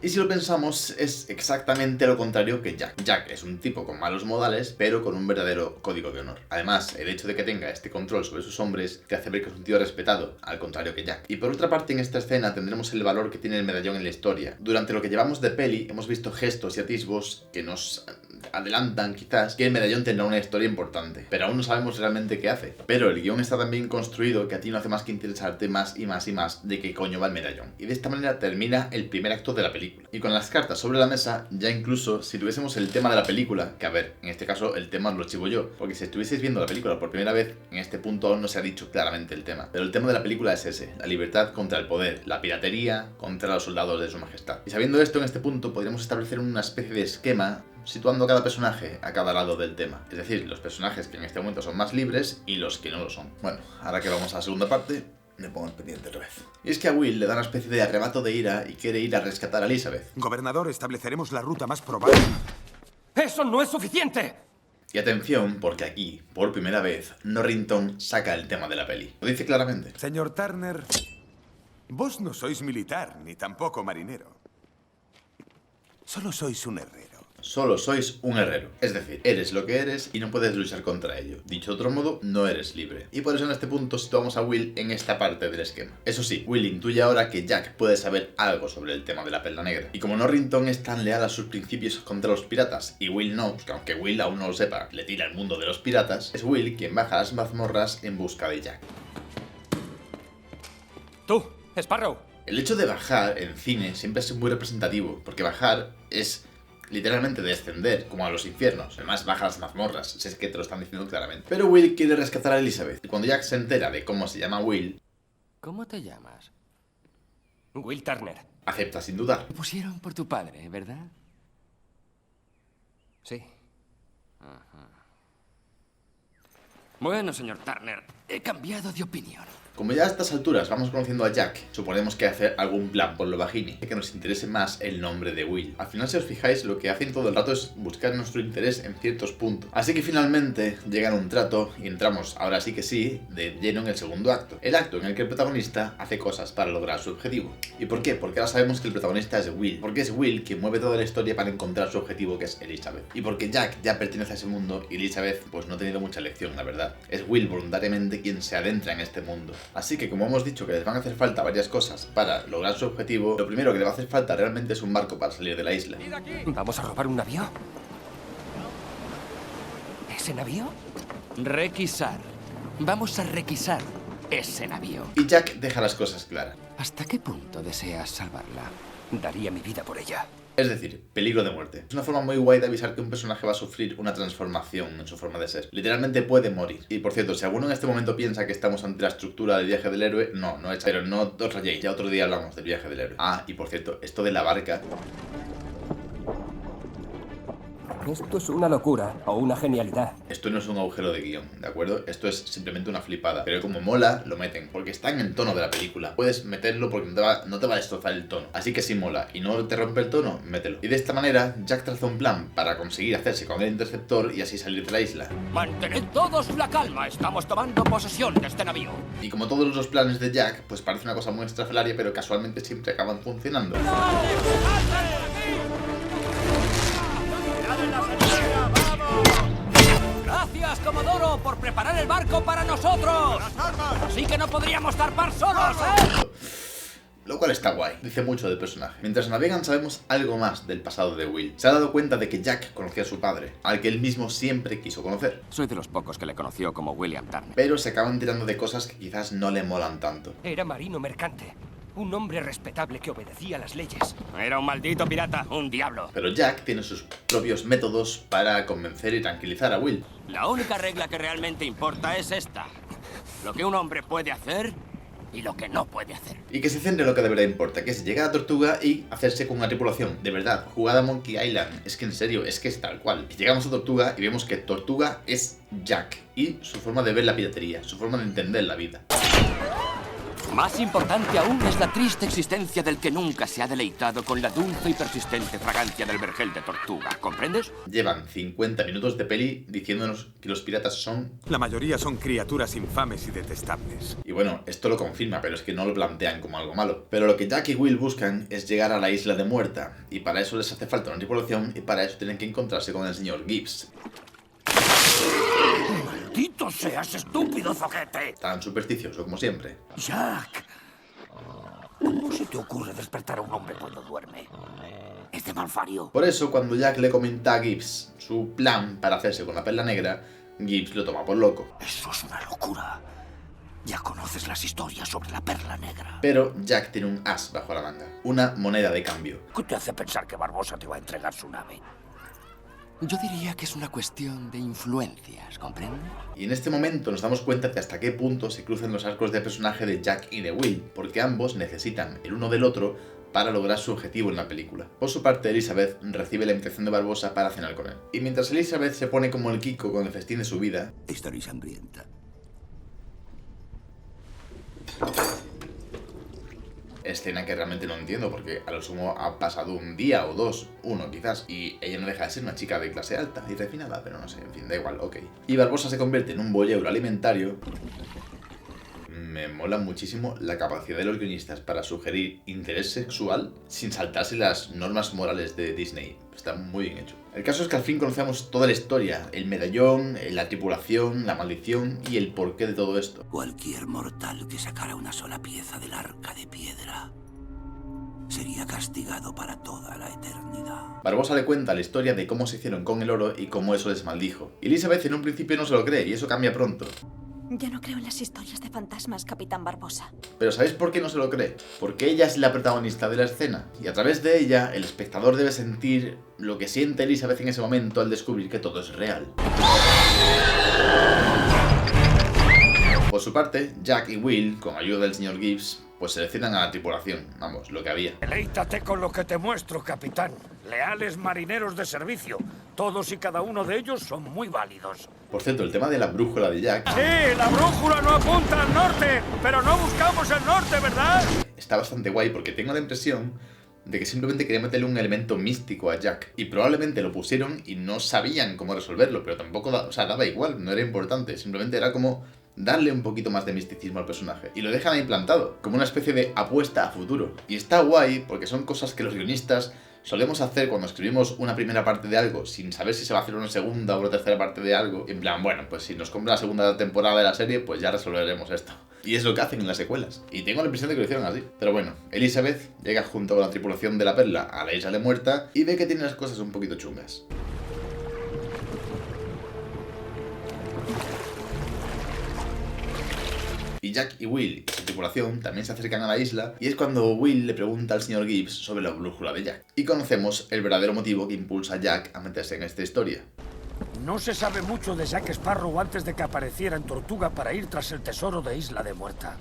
Y si lo pensamos, es exactamente lo contrario que Jack. Jack es un tipo con malos modales, pero con un verdadero código de honor. Además, el hecho de que tenga este control sobre sus hombres te hace ver que es un tío respetado, al contrario que Jack. Y por otra parte, en esta escena tendremos el valor que tiene el medallón en la historia. Durante lo que llevamos de peli, hemos visto gestos y atisbos que nos adelantan quizás que el medallón tendrá una historia importante, pero aún no sabemos realmente qué hace. Pero el guión está tan bien construido que a ti no hace más que interesarte más y más y más de qué coño va el medallón. Y de esta manera termina el primer acto de la película. Y con las cartas sobre la mesa, ya incluso si tuviésemos el tema de la película, que a ver, en este caso el tema lo chivo yo, porque si estuvieseis viendo la película por primera vez, en este punto aún no se ha dicho claramente el tema. Pero el tema de la película es ese, la libertad contra el poder, la piratería contra los soldados de su majestad. Y sabiendo esto en este punto, podríamos establecer una especie de esquema situando a cada personaje a cada lado del tema. Es decir, los personajes que en este momento son más libres y los que no lo son. Bueno, ahora que vamos a la segunda parte, me pongo el pendiente otra vez. Y es que a Will le da una especie de arrebato de ira y quiere ir a rescatar a Elizabeth. Gobernador, estableceremos la ruta más probable. ¡Eso no es suficiente! Y atención, porque aquí, por primera vez, Norrington saca el tema de la peli. Lo dice claramente. Señor Turner, vos no sois militar, ni tampoco marinero. Solo sois un herrero. Solo sois un herrero. Es decir, eres lo que eres y no puedes luchar contra ello. Dicho de otro modo, no eres libre. Y por eso en este punto situamos a Will en esta parte del esquema. Eso sí, Will intuye ahora que Jack puede saber algo sobre el tema de la perla negra. Y como Norrington es tan leal a sus principios contra los piratas y Will no, que aunque Will aún no lo sepa, le tira al mundo de los piratas, es Will quien baja a las mazmorras en busca de Jack. ¡Tú, Sparrow! El hecho de bajar en cine siempre es muy representativo, porque bajar es literalmente descender, como a los infiernos. Además, baja las mazmorras, si es que te lo están diciendo claramente. Pero Will quiere rescatar a Elizabeth. Y cuando Jack se entera de cómo se llama Will... ¿Cómo te llamas? Will Turner. Acepta sin dudar. Lo pusieron por tu padre, ¿verdad? Sí. Ajá. Bueno, señor Turner, he cambiado de opinión. Como ya a estas alturas vamos conociendo a Jack, suponemos que hace algún plan por lo bajini, que nos interese más el nombre de Will. Al final, si os fijáis, lo que hacen todo el rato es buscar nuestro interés en ciertos puntos. Así que finalmente llegan a un trato y entramos, ahora sí que sí, de lleno en el segundo acto. El acto en el que el protagonista hace cosas para lograr su objetivo. ¿Y por qué? Porque ahora sabemos que el protagonista es Will. Porque es Will quien mueve toda la historia para encontrar su objetivo, que es Elizabeth. Y porque Jack ya pertenece a ese mundo y Elizabeth pues no ha tenido mucha elección, la verdad. Es Will voluntariamente quien se adentra en este mundo. Así que como hemos dicho que les van a hacer falta varias cosas para lograr su objetivo, lo primero que le va a hacer falta realmente es un barco para salir de la isla. ¿Vamos a robar un navío? ¿Ese navío? Requisar. Vamos a requisar ese navío. Y Jack deja las cosas claras. ¿Hasta qué punto deseas salvarla? Daría mi vida por ella. Es decir, peligro de muerte. Es una forma muy guay de avisar que un personaje va a sufrir una transformación en su forma de ser. Literalmente puede morir. Y por cierto, si alguno en este momento piensa que estamos ante la estructura del viaje del héroe, no es. Pero no os rayéis, ya otro día hablamos del viaje del héroe. Ah, y por cierto, esto de la barca... Esto es una locura o una genialidad. Esto no es un agujero de guión, ¿de acuerdo? Esto es simplemente una flipada. Pero como mola, lo meten, porque está en el tono de la película. Puedes meterlo porque no te va a destrozar el tono. Así que si mola y no te rompe el tono, mételo. Y de esta manera, Jack traza un plan para conseguir hacerse con el interceptor y así salir de la isla. ¡Mantened todos la calma! Estamos tomando posesión de este navío. Y como todos los planes de Jack, pues parece una cosa muy estrafalaria, pero casualmente siempre acaban funcionando. ¡Gracias, Comodoro, por preparar el barco para nosotros! Así que no podríamos zarpar solos, ¿eh? Lo cual está guay, dice mucho del personaje. Mientras navegan sabemos algo más del pasado de Will. Se ha dado cuenta de que Jack conocía a su padre, al que él mismo siempre quiso conocer. Soy de los pocos que le conoció como William Turner. Pero se acaban enterando de cosas que quizás no le molan tanto. Era marino mercante. Un hombre respetable que obedecía a las leyes. Era un maldito pirata, un diablo. Pero Jack tiene sus propios métodos para convencer y tranquilizar a Will. La única regla que realmente importa es esta. Lo que un hombre puede hacer y lo que no puede hacer. Y que se centre en lo que de verdad importa, que es llegar a Tortuga y hacerse con una tripulación. De verdad, jugada a Monkey Island. Es que en serio, es que es tal cual. Llegamos a Tortuga y vemos que Tortuga es Jack y su forma de ver la piratería, su forma de entender la vida. Más importante aún es la triste existencia del que nunca se ha deleitado con la dulce y persistente fragancia del vergel de tortuga, ¿comprendes? Llevan 50 minutos de peli diciéndonos que los piratas son... La mayoría son criaturas infames y detestables. Y bueno, esto lo confirma, pero es que no lo plantean como algo malo. Pero lo que Jack y Will buscan es llegar a la isla de Muerta, y para eso les hace falta una tripulación, y para eso tienen que encontrarse con el señor Gibbs. ¡Maldito seas, estúpido zoquete! Tan supersticioso como siempre. Jack, ¿cómo se te ocurre despertar a un hombre cuando duerme? Es de malfario. Por eso, cuando Jack le comenta a Gibbs su plan para hacerse con la perla negra, Gibbs lo toma por loco. Eso es una locura. Ya conoces las historias sobre la perla negra. Pero Jack tiene un as bajo la manga, una moneda de cambio. ¿Qué te hace pensar que Barbosa te va a entregar su nave? Yo diría que es una cuestión de influencias, ¿comprendes? Y en este momento nos damos cuenta de hasta qué punto se cruzan los arcos de personaje de Jack y de Will, porque ambos necesitan el uno del otro para lograr su objetivo en la película. Por su parte, Elizabeth recibe la invitación de Barbosa para cenar con él. Y mientras Elizabeth se pone como el Kiko con el festín de su vida... Estaréis hambrienta. Escena que realmente no entiendo, porque a lo sumo ha pasado un día o dos, uno quizás, y ella no deja de ser una chica de clase alta y refinada, pero no sé, en fin, da igual, ok. Y Barbosa se convierte en un voyeur alimentario. Me mola muchísimo la capacidad de los guionistas para sugerir interés sexual sin saltarse las normas morales de Disney. Está muy bien hecho. El caso es que al fin conocemos toda la historia, el medallón, la tripulación, la maldición y el porqué de todo esto. Cualquier mortal que sacara una sola pieza del arca de piedra sería castigado para toda la eternidad. Barbosa le cuenta la historia de cómo se hicieron con el oro y cómo eso les maldijo. Elizabeth en un principio no se lo cree y eso cambia pronto. Yo no creo en las historias de fantasmas, Capitán Barbosa. Pero ¿sabéis por qué no se lo cree? Porque ella es la protagonista de la escena. Y a través de ella, el espectador debe sentir lo que siente Elizabeth en ese momento al descubrir que todo es real. Por su parte, Jack y Will, con ayuda del señor Gibbs, pues seleccionan a la tripulación, vamos, lo que había. Deleítate con lo que te muestro, capitán. Leales marineros de servicio. Todos y cada uno de ellos son muy válidos. Por cierto, el tema de la brújula de Jack... ¡Sí! ¡La brújula no apunta al norte! ¡Pero no buscamos el norte, ¿verdad? Está bastante guay porque tengo la impresión de que simplemente quería meterle un elemento místico a Jack. Y probablemente lo pusieron y no sabían cómo resolverlo, pero tampoco daba igual, no era importante. Simplemente era como darle un poquito más de misticismo al personaje. Y lo dejan ahí plantado, como una especie de apuesta a futuro. Y está guay porque son cosas que los guionistas solemos hacer cuando escribimos una primera parte de algo sin saber si se va a hacer una segunda o una tercera parte de algo. En plan, bueno, pues si nos compra la segunda temporada de la serie, pues ya resolveremos esto. Y es lo que hacen en las secuelas. Y tengo la impresión de que lo hicieron así. Pero bueno, Elizabeth llega junto con la tripulación de la Perla a la isla de Muerta y ve que tiene las cosas un poquito chungas. Y Jack y Will y su tripulación también se acercan a la isla y es cuando Will le pregunta al señor Gibbs sobre la brújula de Jack. Y conocemos el verdadero motivo que impulsa a Jack a meterse en esta historia. No se sabe mucho de Jack Sparrow antes de que apareciera en Tortuga para ir tras el tesoro de Isla de Muerta.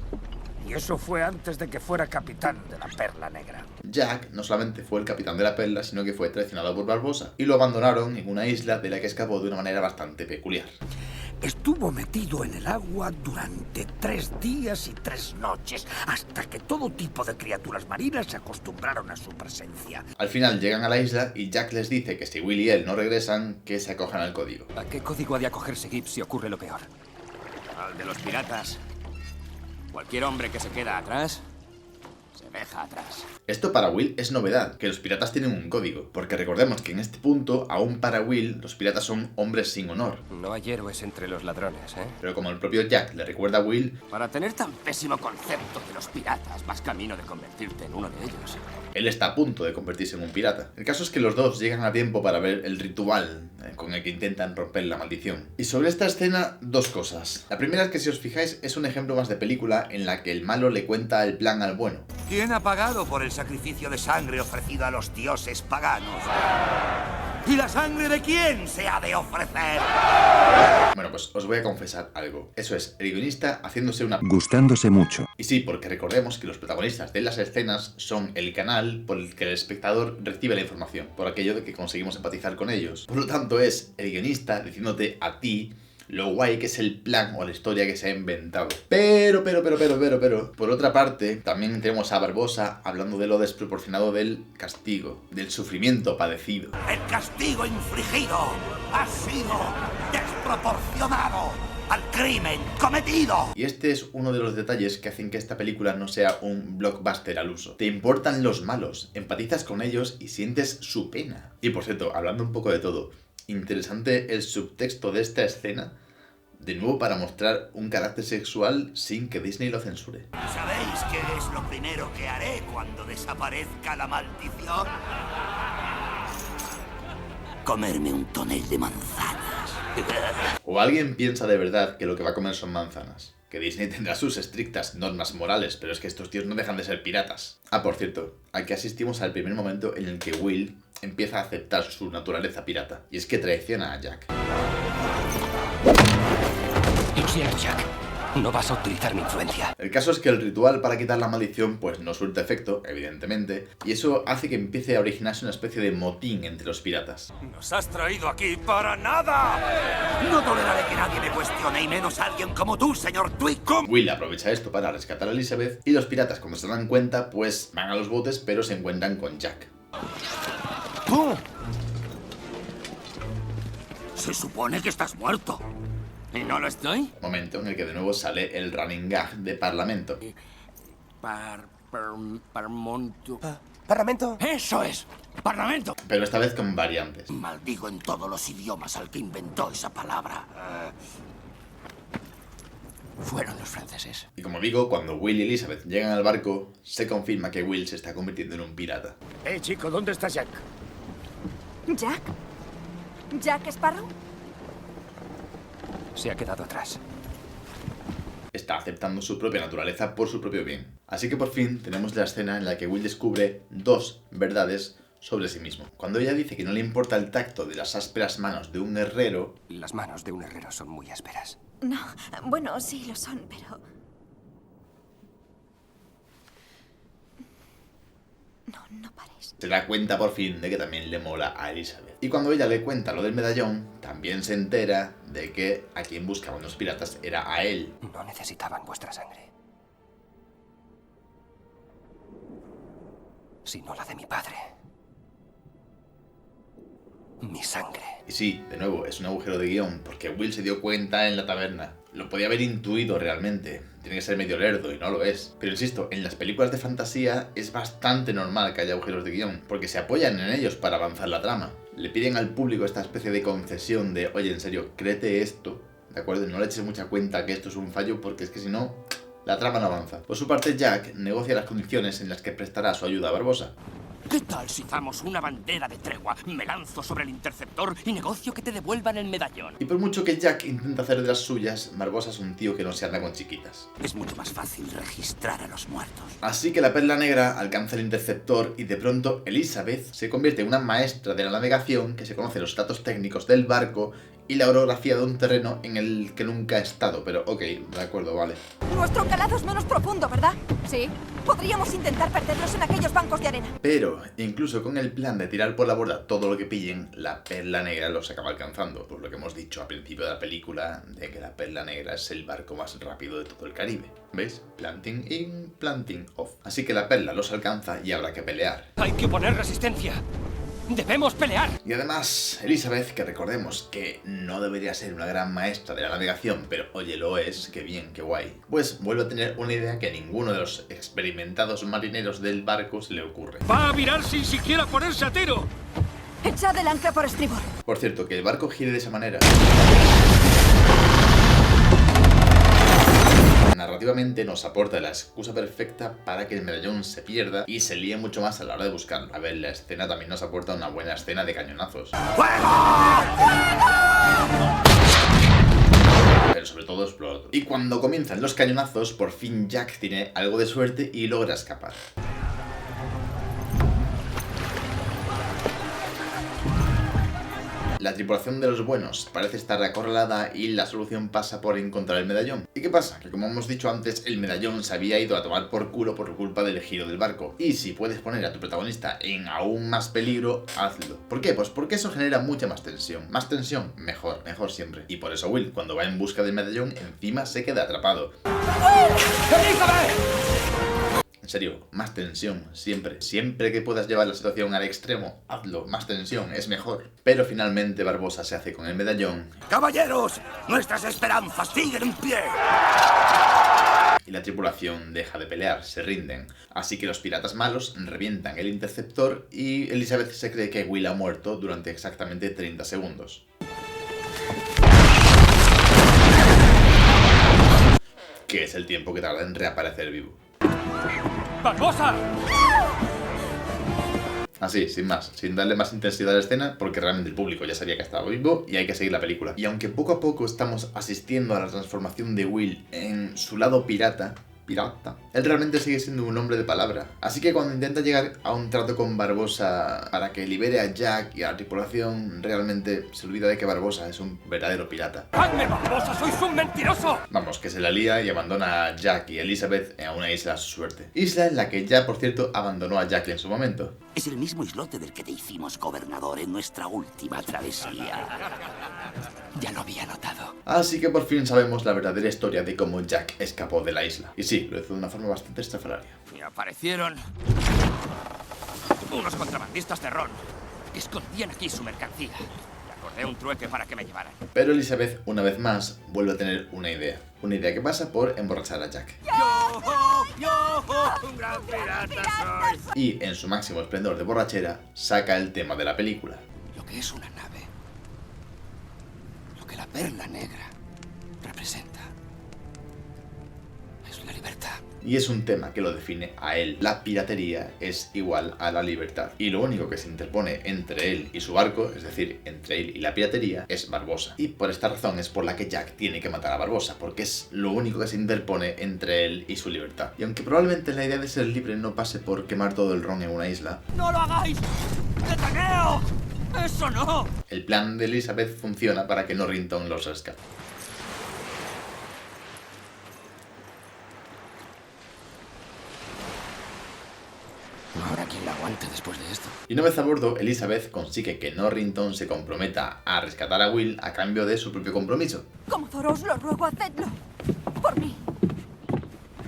Y eso fue antes de que fuera capitán de la Perla Negra. Jack no solamente fue el capitán de la Perla, sino que fue traicionado por Barbosa y lo abandonaron en una isla de la que escapó de una manera bastante peculiar. Estuvo metido en el agua durante 3 días y 3 noches, hasta que todo tipo de criaturas marinas se acostumbraron a su presencia. Al final llegan a la isla y Jack les dice que si Will y él no regresan, que se acojan al código. ¿A qué código ha de acogerse Gibbs si ocurre lo peor? Al de los piratas. Cualquier hombre que se queda atrás, se deja atrás. Esto para Will es novedad, que los piratas tienen un código, porque recordemos que en este punto, aún para Will, los piratas son hombres sin honor. No hay héroes entre los ladrones, ¿eh? Pero como el propio Jack le recuerda a Will... Para tener tan pésimo concepto de los piratas, vas camino de convertirte en uno de ellos. Él está a punto de convertirse en un pirata. El caso es que los dos llegan a tiempo para ver el ritual con el que intentan romper la maldición. Y sobre esta escena, 2 cosas. La primera es que si os fijáis es un ejemplo más de película en la que el malo le cuenta el plan al bueno. ¿Quién ¿Quién ha pagado por el sacrificio de sangre ofrecido a los dioses paganos? ¿Y la sangre de quién se ha de ofrecer? Bueno, pues os voy a confesar algo. Eso es, el guionista haciéndose una... Gustándose mucho. Y sí, porque recordemos que los protagonistas de las escenas son el canal por el que el espectador recibe la información, por aquello de que conseguimos empatizar con ellos. Por lo tanto, es el guionista diciéndote a ti lo guay que es el plan o la historia que se ha inventado. Pero, por otra parte, también tenemos a Barbosa hablando de lo desproporcionado del castigo, del sufrimiento padecido. El castigo infligido ha sido desproporcionado al crimen cometido. Y este es uno de los detalles que hacen que esta película no sea un blockbuster al uso. Te importan los malos, empatizas con ellos y sientes su pena. Y por cierto, hablando un poco de todo, interesante el subtexto de esta escena, de nuevo para mostrar un carácter sexual sin que Disney lo censure. ¿Sabéis qué es lo primero que haré cuando desaparezca la maldición? Comerme un tonel de manzanas. ¿O alguien piensa de verdad que lo que va a comer son manzanas? Que Disney tendrá sus estrictas normas morales, pero es que estos tíos no dejan de ser piratas. Ah, por cierto, aquí asistimos al primer momento en el que Will empieza a aceptar su naturaleza pirata, y es que traiciona a Jack. Lo siento, Jack. No vas a utilizar mi influencia. El caso es que el ritual para quitar la maldición pues no surte efecto, evidentemente, y eso hace que empiece a originarse una especie de motín entre los piratas. ¡Nos has traído aquí para nada! No toleraré que nadie me cuestione, y menos alguien como tú, señor Twicom. Will aprovecha esto para rescatar a Elizabeth, y los piratas, cuando se dan cuenta, pues van a los botes, pero se encuentran con Jack. ¡Oh! Se supone que estás muerto. ¿Y no lo estoy? Momento en el que de nuevo sale el running gag de Parlamento. ¿Parlamento? ¡Eso es! ¡Parlamento! Pero esta vez con variantes. Maldigo en todos los idiomas al que inventó esa palabra. Fueron los franceses. Y como digo, cuando Will y Elizabeth llegan al barco, se confirma que Will se está convirtiendo en un pirata. Chico, ¿dónde está Jack? ¿Jack? ¿Jack Sparrow? Se ha quedado atrás. Está aceptando su propia naturaleza por su propio bien. Así que por fin tenemos la escena en la que Will descubre dos verdades sobre sí mismo. Cuando ella dice que no le importa el tacto de las ásperas manos de un herrero... Las manos de un herrero son muy ásperas. No, bueno, sí lo son, pero... No pares. Se da cuenta por fin de que también le mola a Elizabeth. Y cuando ella le cuenta lo del medallón, también se entera de que a quien buscaban los piratas era a él. No necesitaban vuestra sangre, sino la de mi padre. Mi sangre. Y sí, de nuevo, es un agujero de guión, porque Will se dio cuenta en la taberna. Lo podía haber intuido realmente. Tiene que ser medio lerdo y no lo es. Pero insisto, en las películas de fantasía es bastante normal que haya agujeros de guión, porque se apoyan en ellos para avanzar la trama. Le piden al público esta especie de concesión de, oye, en serio, créete esto, ¿de acuerdo? No le eches mucha cuenta que esto es un fallo, porque es que si no, la trama no avanza. Por su parte, Jack negocia las condiciones en las que prestará su ayuda a Barbosa. ¿Qué tal si damos una bandera de tregua? Me lanzo sobre el interceptor y negocio que te devuelvan el medallón. Y por mucho que Jack intenta hacer de las suyas, Barbosa es un tío que no se anda con chiquitas. Es mucho más fácil registrar a los muertos. Así que la Perla Negra alcanza el interceptor y de pronto Elizabeth se convierte en una maestra de la navegación que se conoce los datos técnicos del barco y la orografía de un terreno en el que nunca ha estado. Pero ok, de acuerdo, vale. Nuestro calado es menos profundo, ¿verdad? Sí. Podríamos intentar perderlos en aquellos bancos de arena. Pero, incluso con el plan de tirar por la borda todo lo que pillen, la Perla Negra los acaba alcanzando. Por lo que hemos dicho al principio de la película, de que la Perla Negra es el barco más rápido de todo el Caribe. ¿Veis? Planting in, planting off. Así que la Perla los alcanza y habrá que pelear. ¡Hay que poner resistencia! ¡Debemos pelear! Y además, Elizabeth, que recordemos que no debería ser una gran maestra de la navegación, pero oye, lo es, qué bien, qué guay, pues vuelve a tener una idea que a ninguno de los experimentados marineros del barco se le ocurre. ¡Va a virar sin siquiera ponerse a tiro! ¡Echad el ancla por estribor! Por cierto, que el barco gire de esa manera narrativamente nos aporta la excusa perfecta para que el medallón se pierda y se líe mucho más a la hora de buscarlo. A ver, la escena también nos aporta una buena escena de cañonazos. Pero sobre todo explota. Y cuando comienzan los cañonazos, por fin Jack tiene algo de suerte y logra escapar. La tripulación de los buenos parece estar acorralada y la solución pasa por encontrar el medallón. ¿Y qué pasa? Que como hemos dicho antes, el medallón se había ido a tomar por culo por culpa del giro del barco. Y si puedes poner a tu protagonista en aún más peligro, hazlo. ¿Por qué? Pues porque eso genera mucha más tensión. Más tensión, mejor siempre. Y por eso Will, cuando va en busca del medallón, encima se queda atrapado. En serio, más tensión, siempre. Siempre que puedas llevar la situación al extremo, hazlo. Más tensión, es mejor. Pero finalmente Barbosa se hace con el medallón. ¡Caballeros! ¡Nuestras esperanzas siguen en pie! Y la tripulación deja de pelear, se rinden. Así que los piratas malos revientan el interceptor y Elizabeth se cree que Will ha muerto durante exactamente 30 segundos. Que es el tiempo que tarda en reaparecer vivo. ¡Barbosa! Así, sin más, sin darle más intensidad a la escena, porque realmente el público ya sabía que estaba vivo y hay que seguir la película. Y aunque poco a poco estamos asistiendo a la transformación de Will en su lado pirata, él realmente sigue siendo un hombre de palabra. Así que cuando intenta llegar a un trato con Barbosa para que libere a Jack y a la tripulación, realmente se olvida de que Barbosa es un verdadero pirata. ¡Hazme, Barbosa! ¡Sois un mentiroso! Vamos, que se la lía y abandona a Jack y Elizabeth a una isla a su suerte. Isla en la que ya, por cierto, abandonó a Jack en su momento. Es el mismo islote del que te hicimos gobernador en nuestra última travesía. Ya lo había notado. Así que por fin sabemos la verdadera historia de cómo Jack escapó de la isla. Y sí, lo hizo de una forma bastante estrafalaria. Y aparecieron unos contrabandistas de ron que escondían aquí su mercancía. Y acordé un trueque para que me llevaran. Pero Elizabeth, una vez más, vuelve a tener una idea. Una idea que pasa por emborrachar a Jack. ¡Yo! ¡Un gran pirata soy! Y, en su máximo esplendor de borrachera, saca el tema de la película. Lo que es una nave. Lo que la perla negra representa. Es la libertad. Y es un tema que lo define a él. La piratería es igual a la libertad. Y lo único que se interpone entre él y su barco, es decir, entre él y la piratería, es Barbosa. Y por esta razón es por la que Jack tiene que matar a Barbosa, porque es lo único que se interpone entre él y su libertad. Y aunque probablemente la idea de ser libre no pase por quemar todo el ron en una isla... ¡No lo hagáis! ¡Deteneo! ¡Eso no! El plan de Elizabeth funciona para que Norrington los rescate. Ahora quién la aguante después de esto. Y una vez a bordo, Elizabeth consigue que Norrington se comprometa a rescatar a Will a cambio de su propio compromiso. Comodoro, os lo ruego, hacedlo. Por mí.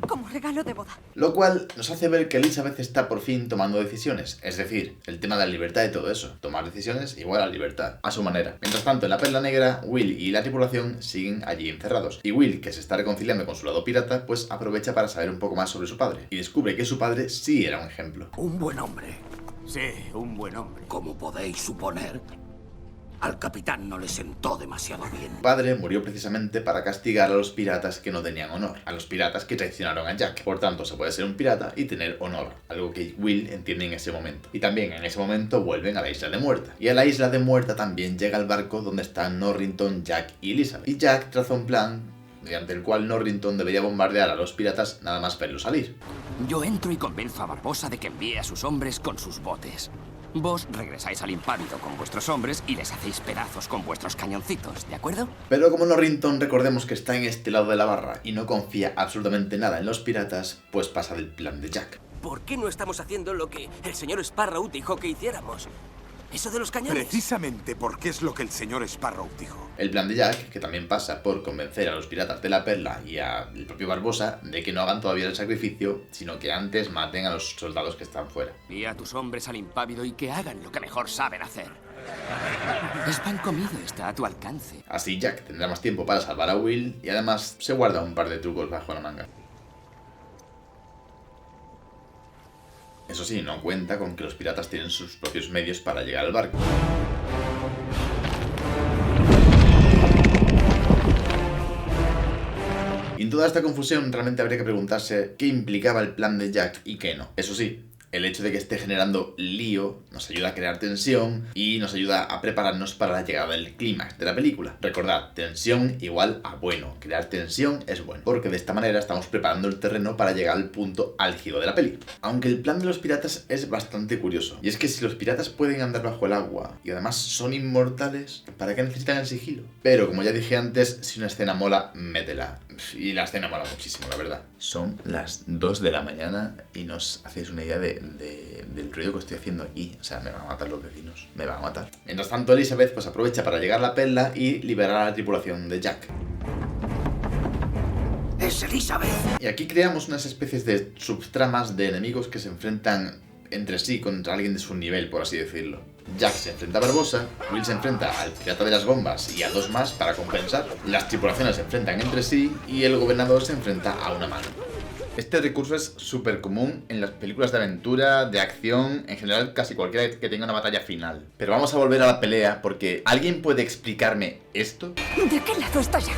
Como regalo de boda. Lo cual nos hace ver que Elizabeth está por fin tomando decisiones. Es decir, el tema de la libertad y todo eso. Tomar decisiones igual a libertad, a su manera. Mientras tanto, en la Perla Negra, Will y la tripulación siguen allí encerrados. Y Will, que se está reconciliando con su lado pirata, pues aprovecha para saber un poco más sobre su padre. Y descubre que su padre sí era un ejemplo. Un buen hombre. Sí, un buen hombre. Como podéis suponer, al capitán no le sentó demasiado bien. Su padre murió precisamente para castigar a los piratas que no tenían honor, a los piratas que traicionaron a Jack. Por tanto, se puede ser un pirata y tener honor, algo que Will entiende en ese momento. Y también en ese momento vuelven a la Isla de Muerta. Y a la Isla de Muerta también llega el barco donde están Norrington, Jack y Elizabeth. Y Jack traza un plan mediante el cual Norrington debería bombardear a los piratas nada más verlos salir. Yo entro y convenzo a Barbosa de que envíe a sus hombres con sus botes. Vos regresáis al Impávido con vuestros hombres y les hacéis pedazos con vuestros cañoncitos, ¿de acuerdo? Pero como Norrington, recordemos que está en este lado de la barra y no confía absolutamente nada en los piratas, pues pasa del plan de Jack. ¿Por qué no estamos haciendo lo que el señor Sparrow dijo que hiciéramos? Eso de los cañones. Precisamente porque es lo que el señor Sparrow dijo. El plan de Jack, que también pasa por convencer a los piratas de la Perla y al propio Barbosa de que no hagan todavía el sacrificio, sino que antes maten a los soldados que están fuera. Envía a tus hombres al Impávido y que hagan lo que mejor saben hacer. Es pan comido, está a tu alcance. Así Jack tendrá más tiempo para salvar a Will y además se guarda un par de trucos bajo la manga. Eso sí, no cuenta con que los piratas tienen sus propios medios para llegar al barco. Y en toda esta confusión realmente habría que preguntarse qué implicaba el plan de Jack y qué no. Eso sí, El hecho de que esté generando lío nos ayuda a crear tensión y nos ayuda a prepararnos para la llegada del clímax de la película. Recordad, tensión igual a bueno. Crear tensión es bueno, porque de esta manera estamos preparando el terreno para llegar al punto álgido de la peli. Aunque el plan de los piratas es bastante curioso. Y es que si los piratas pueden andar bajo el agua y además son inmortales, ¿para qué necesitan el sigilo? Pero como ya dije antes, si una escena mola, métela. Y la escena mola muchísimo, la verdad. Son las 2 de la mañana y no os hacéis una idea del ruido que estoy haciendo aquí. O sea, me van a matar los vecinos. Me van a matar. Mientras tanto, Elizabeth pues aprovecha para llegar a la perla y liberar a la tripulación de Jack. ¡Es Elizabeth! Y aquí creamos unas especies de subtramas de enemigos que se enfrentan entre sí contra alguien de su nivel, por así decirlo. Jack se enfrenta a Barbosa, Will se enfrenta al pirata de las bombas y a 2 más para compensar. Las tripulaciones se enfrentan entre sí y el gobernador se enfrenta a una mano. Este recurso es súper común en las películas de aventura, de acción, en general casi cualquiera que tenga una batalla final. Pero vamos a volver a la pelea porque ¿alguien puede explicarme esto? ¿De qué lado está Jack?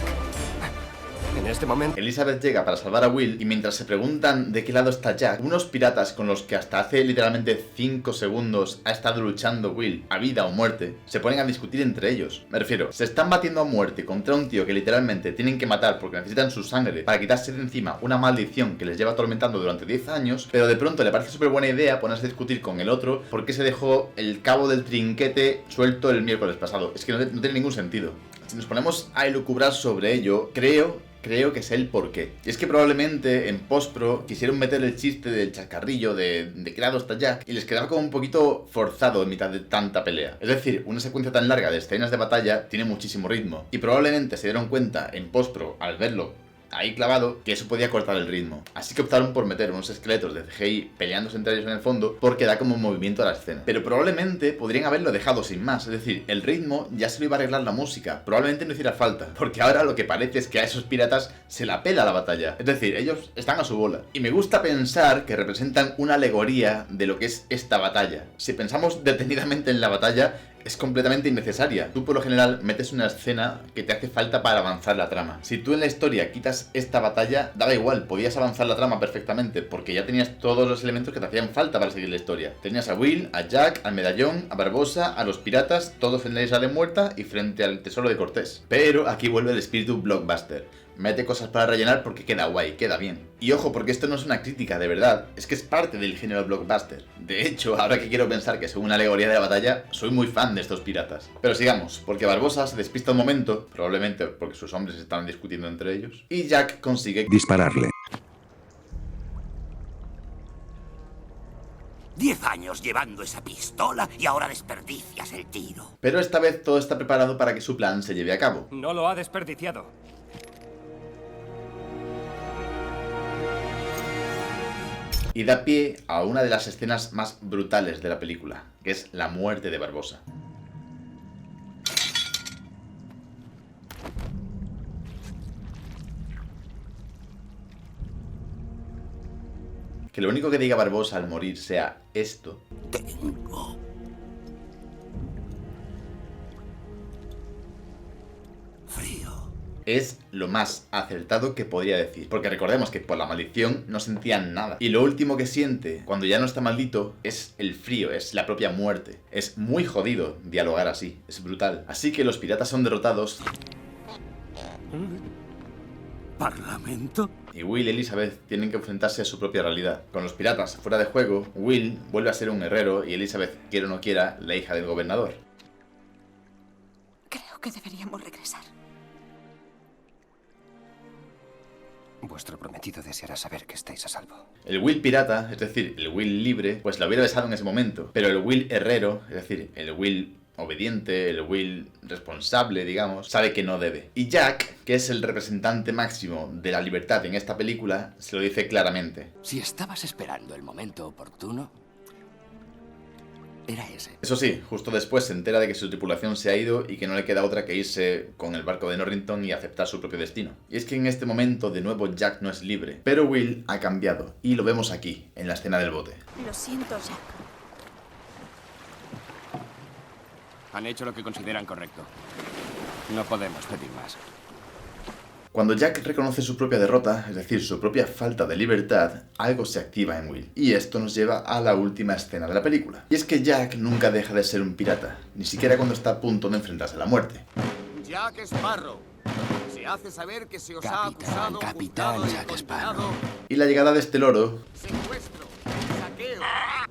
En este momento, Elizabeth llega para salvar a Will y mientras se preguntan de qué lado está Jack, unos piratas con los que hasta hace literalmente 5 segundos ha estado luchando Will a vida o muerte, se ponen a discutir entre ellos. Me refiero, se están batiendo a muerte contra un tío que literalmente tienen que matar porque necesitan su sangre para quitarse de encima una maldición que les lleva atormentando durante 10 años, pero de pronto le parece súper buena idea ponerse a discutir con el otro porque se dejó el cabo del trinquete suelto el miércoles pasado. Es que no tiene ningún sentido. Si nos ponemos a elucubrar sobre ello, creo que sé el porqué. Y es que probablemente en postpro quisieron meter el chiste del chascarrillo de qué lado está Jack y les quedaba como un poquito forzado en mitad de tanta pelea. Es decir, una secuencia tan larga de escenas de batalla tiene muchísimo ritmo y probablemente se dieron cuenta en postpro al verlo ahí clavado que eso podía cortar el ritmo. Así que optaron por meter unos esqueletos de CGI peleándose entre ellos en el fondo porque da como movimiento a la escena. Pero probablemente podrían haberlo dejado sin más, es decir, el ritmo ya se lo iba a arreglar la música, probablemente no hiciera falta, porque ahora lo que parece es que a esos piratas se la pela la batalla. Es decir, ellos están a su bola. Y me gusta pensar que representan una alegoría de lo que es esta batalla. Si pensamos detenidamente en la batalla, es completamente innecesaria. Tú por lo general metes una escena que te hace falta para avanzar la trama. Si tú en la historia quitas esta batalla, daba igual, podías avanzar la trama perfectamente, porque ya tenías todos los elementos que te hacían falta para seguir la historia. Tenías a Will, a Jack, al medallón, a Barbosa, a los piratas, todos en la isla de Muerta y frente al tesoro de Cortés. Pero aquí vuelve el espíritu blockbuster. Mete cosas para rellenar porque queda guay, queda bien. Y ojo, porque esto no es una crítica, de verdad. Es que es parte del género blockbuster. De hecho, ahora que quiero pensar que soy una alegoría de la batalla, soy muy fan de estos piratas. Pero sigamos, porque Barbosa se despista un momento, probablemente porque sus hombres estaban discutiendo entre ellos, y Jack consigue dispararle. 10 años llevando esa pistola y ahora desperdicias el tiro. Pero esta vez todo está preparado para que su plan se lleve a cabo. No lo ha desperdiciado. Y da pie a una de las escenas más brutales de la película, que es la muerte de Barbosa. Que lo único que diga Barbosa al morir sea esto. Tengo frío. Es lo más acertado que podría decir. Porque recordemos que por la maldición no sentían nada. Y lo último que siente cuando ya no está maldito es el frío, es la propia muerte. Es muy jodido dialogar así, es brutal. Así que los piratas son derrotados. ¿Parlamento? Y Will y Elizabeth tienen que enfrentarse a su propia realidad. Con los piratas fuera de juego, Will vuelve a ser un herrero y Elizabeth, quiera o no quiera, la hija del gobernador. Creo que deberíamos regresar. Vuestro prometido deseará saber que estáis a salvo. El Will pirata, es decir, el Will libre, pues la hubiera besado en ese momento. Pero el Will herrero, es decir, el Will obediente, el Will responsable, digamos, sabe que no debe. Y Jack, que es el representante máximo de la libertad en esta película, se lo dice claramente. Si estabas esperando el momento oportuno, era ese. Eso sí, justo después se entera de que su tripulación se ha ido y que no le queda otra que irse con el barco de Norrington y aceptar su propio destino. Y es que en este momento, de nuevo, Jack no es libre. Pero Will ha cambiado, y lo vemos aquí, en la escena del bote. Lo siento, Jack. Han hecho lo que consideran correcto. No podemos pedir más. Cuando Jack reconoce su propia derrota, es decir, su propia falta de libertad, algo se activa en Will. Y esto nos lleva a la última escena de la película. Y es que Jack nunca deja de ser un pirata, ni siquiera cuando está a punto de enfrentarse a la muerte. Jack Sparrow. Se hace saber que se os ha acusado, Capitán Jack Sparrow. Y la llegada de este loro, secuestro, saqueo.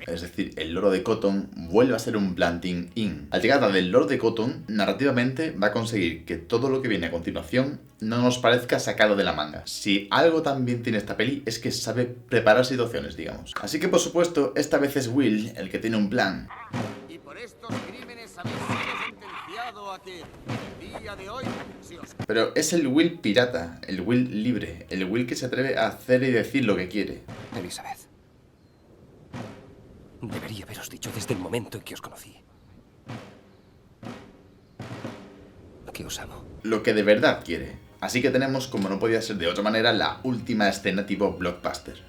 es decir, el loro de Cotton, vuelve a ser un planting in. La llegada del loro de Cotton, narrativamente, va a conseguir que todo lo que viene a continuación no nos parezca sacado de la manga. Si algo también tiene esta peli es que sabe preparar situaciones, digamos. Así que, por supuesto, esta vez es Will el que tiene un plan. Y por estos crímenes habéis sido sentenciado a que el día de hoy se os... Pero es el Will pirata, el Will libre, el Will que se atreve a hacer y decir lo que quiere. Elizabeth. Debería haberos dicho desde el momento en que os conocí. Que os amo. Lo que de verdad quiere. Así que tenemos, como no podía ser de otra manera, la última escena tipo blockbuster.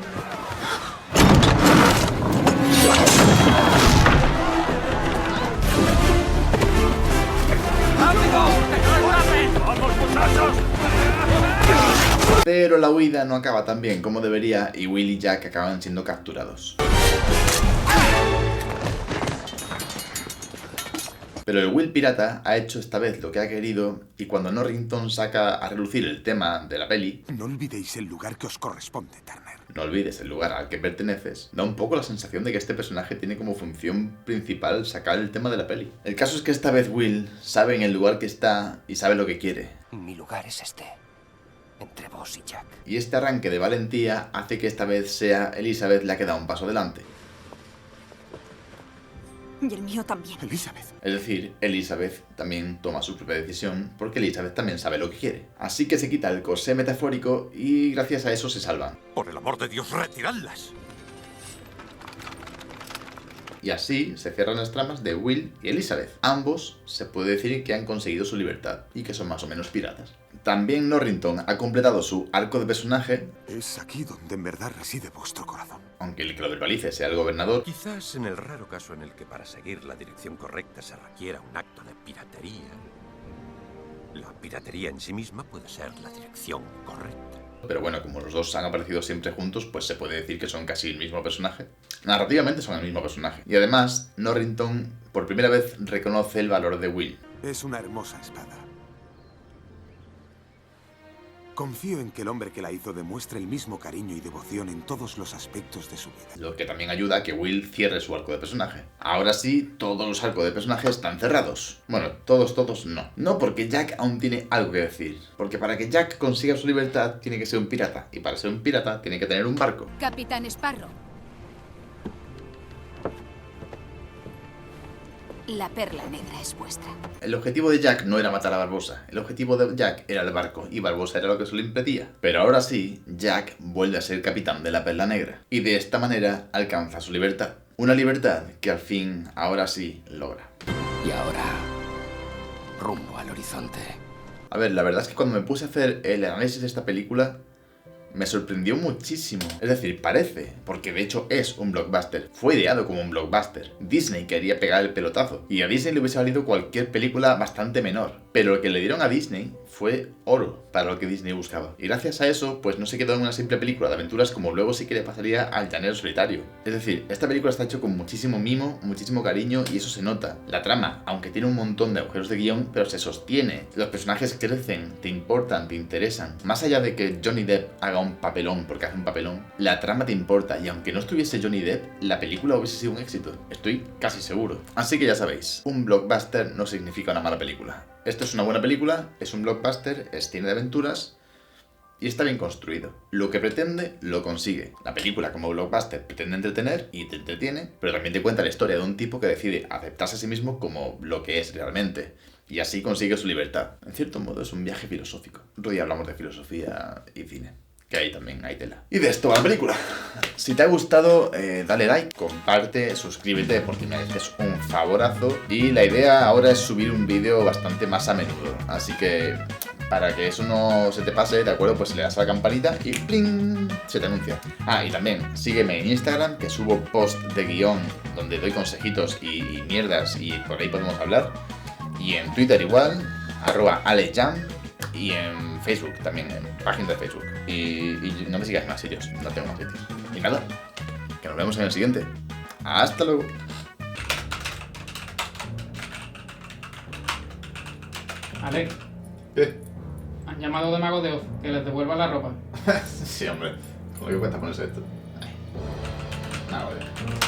Pero la huida no acaba tan bien como debería y Will y Jack acaban siendo capturados. Pero el Will pirata ha hecho esta vez lo que ha querido y cuando Norrington saca a relucir el tema de la peli... No olvidéis el lugar que os corresponde, Turner. No olvides el lugar al que perteneces. Da un poco la sensación de que este personaje tiene como función principal sacar el tema de la peli. El caso es que esta vez Will sabe en el lugar que está y sabe lo que quiere. Mi lugar es este. Entre vos y Jack. Y este arranque de valentía hace que esta vez sea Elizabeth la que da un paso adelante. Y el mío también. Elizabeth. Es decir, Elizabeth también toma su propia decisión porque Elizabeth también sabe lo que quiere. Así que se quita el corsé metafórico y gracias a eso se salvan. Por el amor de Dios, retiradlas. Y así se cierran las tramas de Will y Elizabeth. Ambos se puede decir que han conseguido su libertad y que son más o menos piratas. También Norrington ha completado su arco de personaje. Es aquí donde en verdad reside vuestro corazón. Aunque el que lo verbalice sea el gobernador. Quizás en el raro caso en el que para seguir la dirección correcta se requiera un acto de piratería. La piratería en sí misma puede ser la dirección correcta. Pero bueno, como los dos han aparecido siempre juntos, pues se puede decir que son casi el mismo personaje. Narrativamente son el mismo personaje. Y además, Norrington por primera vez reconoce el valor de Will. Es una hermosa espada. Confío en que el hombre que la hizo demuestre el mismo cariño y devoción en todos los aspectos de su vida. Lo que también ayuda a que Will cierre su arco de personaje. Ahora sí, todos los arcos de personaje están cerrados. Bueno, todos no. No, porque Jack aún tiene algo que decir. Porque para que Jack consiga su libertad, tiene que ser un pirata. Y para ser un pirata, tiene que tener un barco. Capitán Sparrow. La perla negra es vuestra. El objetivo de Jack no era matar a Barbosa. El objetivo de Jack era el barco y Barbosa era lo que se lo impedía. Pero ahora sí, Jack vuelve a ser capitán de la perla negra. Y de esta manera alcanza su libertad. Una libertad que al fin, ahora sí, logra. Y ahora, rumbo al horizonte. A ver, la verdad es que cuando me puse a hacer el análisis de esta película, me sorprendió muchísimo. Es decir, parece, porque de hecho es un blockbuster. Fue ideado como un blockbuster. Disney quería pegar el pelotazo. Y a Disney le hubiese valido cualquier película bastante menor. Pero lo que le dieron a Disney fue oro para lo que Disney buscaba. Y gracias a eso, pues no se quedó en una simple película de aventuras como luego sí que le pasaría al Llanero Solitario. Es decir, esta película está hecha con muchísimo mimo, muchísimo cariño y eso se nota. La trama, aunque tiene un montón de agujeros de guión, pero se sostiene. Los personajes crecen, te importan, te interesan. Más allá de que Johnny Depp haga un papelón porque hace un papelón, la trama te importa y aunque no estuviese Johnny Depp, la película hubiese sido un éxito. Estoy casi seguro. Así que ya sabéis, un blockbuster no significa una mala película. Esto es una buena película, es un blockbuster, es cine de aventuras y está bien construido. Lo que pretende, lo consigue. La película como blockbuster pretende entretener y te entretiene, pero también te cuenta la historia de un tipo que decide aceptarse a sí mismo como lo que es realmente. Y así consigue su libertad. En cierto modo es un viaje filosófico. Otro día hablamos de filosofía y cine, que ahí también hay tela. Y de esto va la película. Si te ha gustado, dale like, comparte, suscríbete porque me haces un favorazo. Y la idea ahora es subir un vídeo bastante más a menudo. Así que para que eso no se te pase, ¿de acuerdo? Pues le das a la campanita y ¡pling! Se te anuncia. Ah, y también sígueme en Instagram, que subo post de guión donde doy consejitos y mierdas y por ahí podemos hablar. Y en Twitter igual, @alejam. Y en Facebook también, en página de Facebook. Y no me sigas en más sitios, no tengo más sitios. Y nada, que nos vemos en el siguiente. Hasta luego. Alex, ¿Qué? han llamado de Mago de Oz, que les devuelvan la ropa. Sí, hombre, con lo que cuesta ponerse esto. Nada, vale.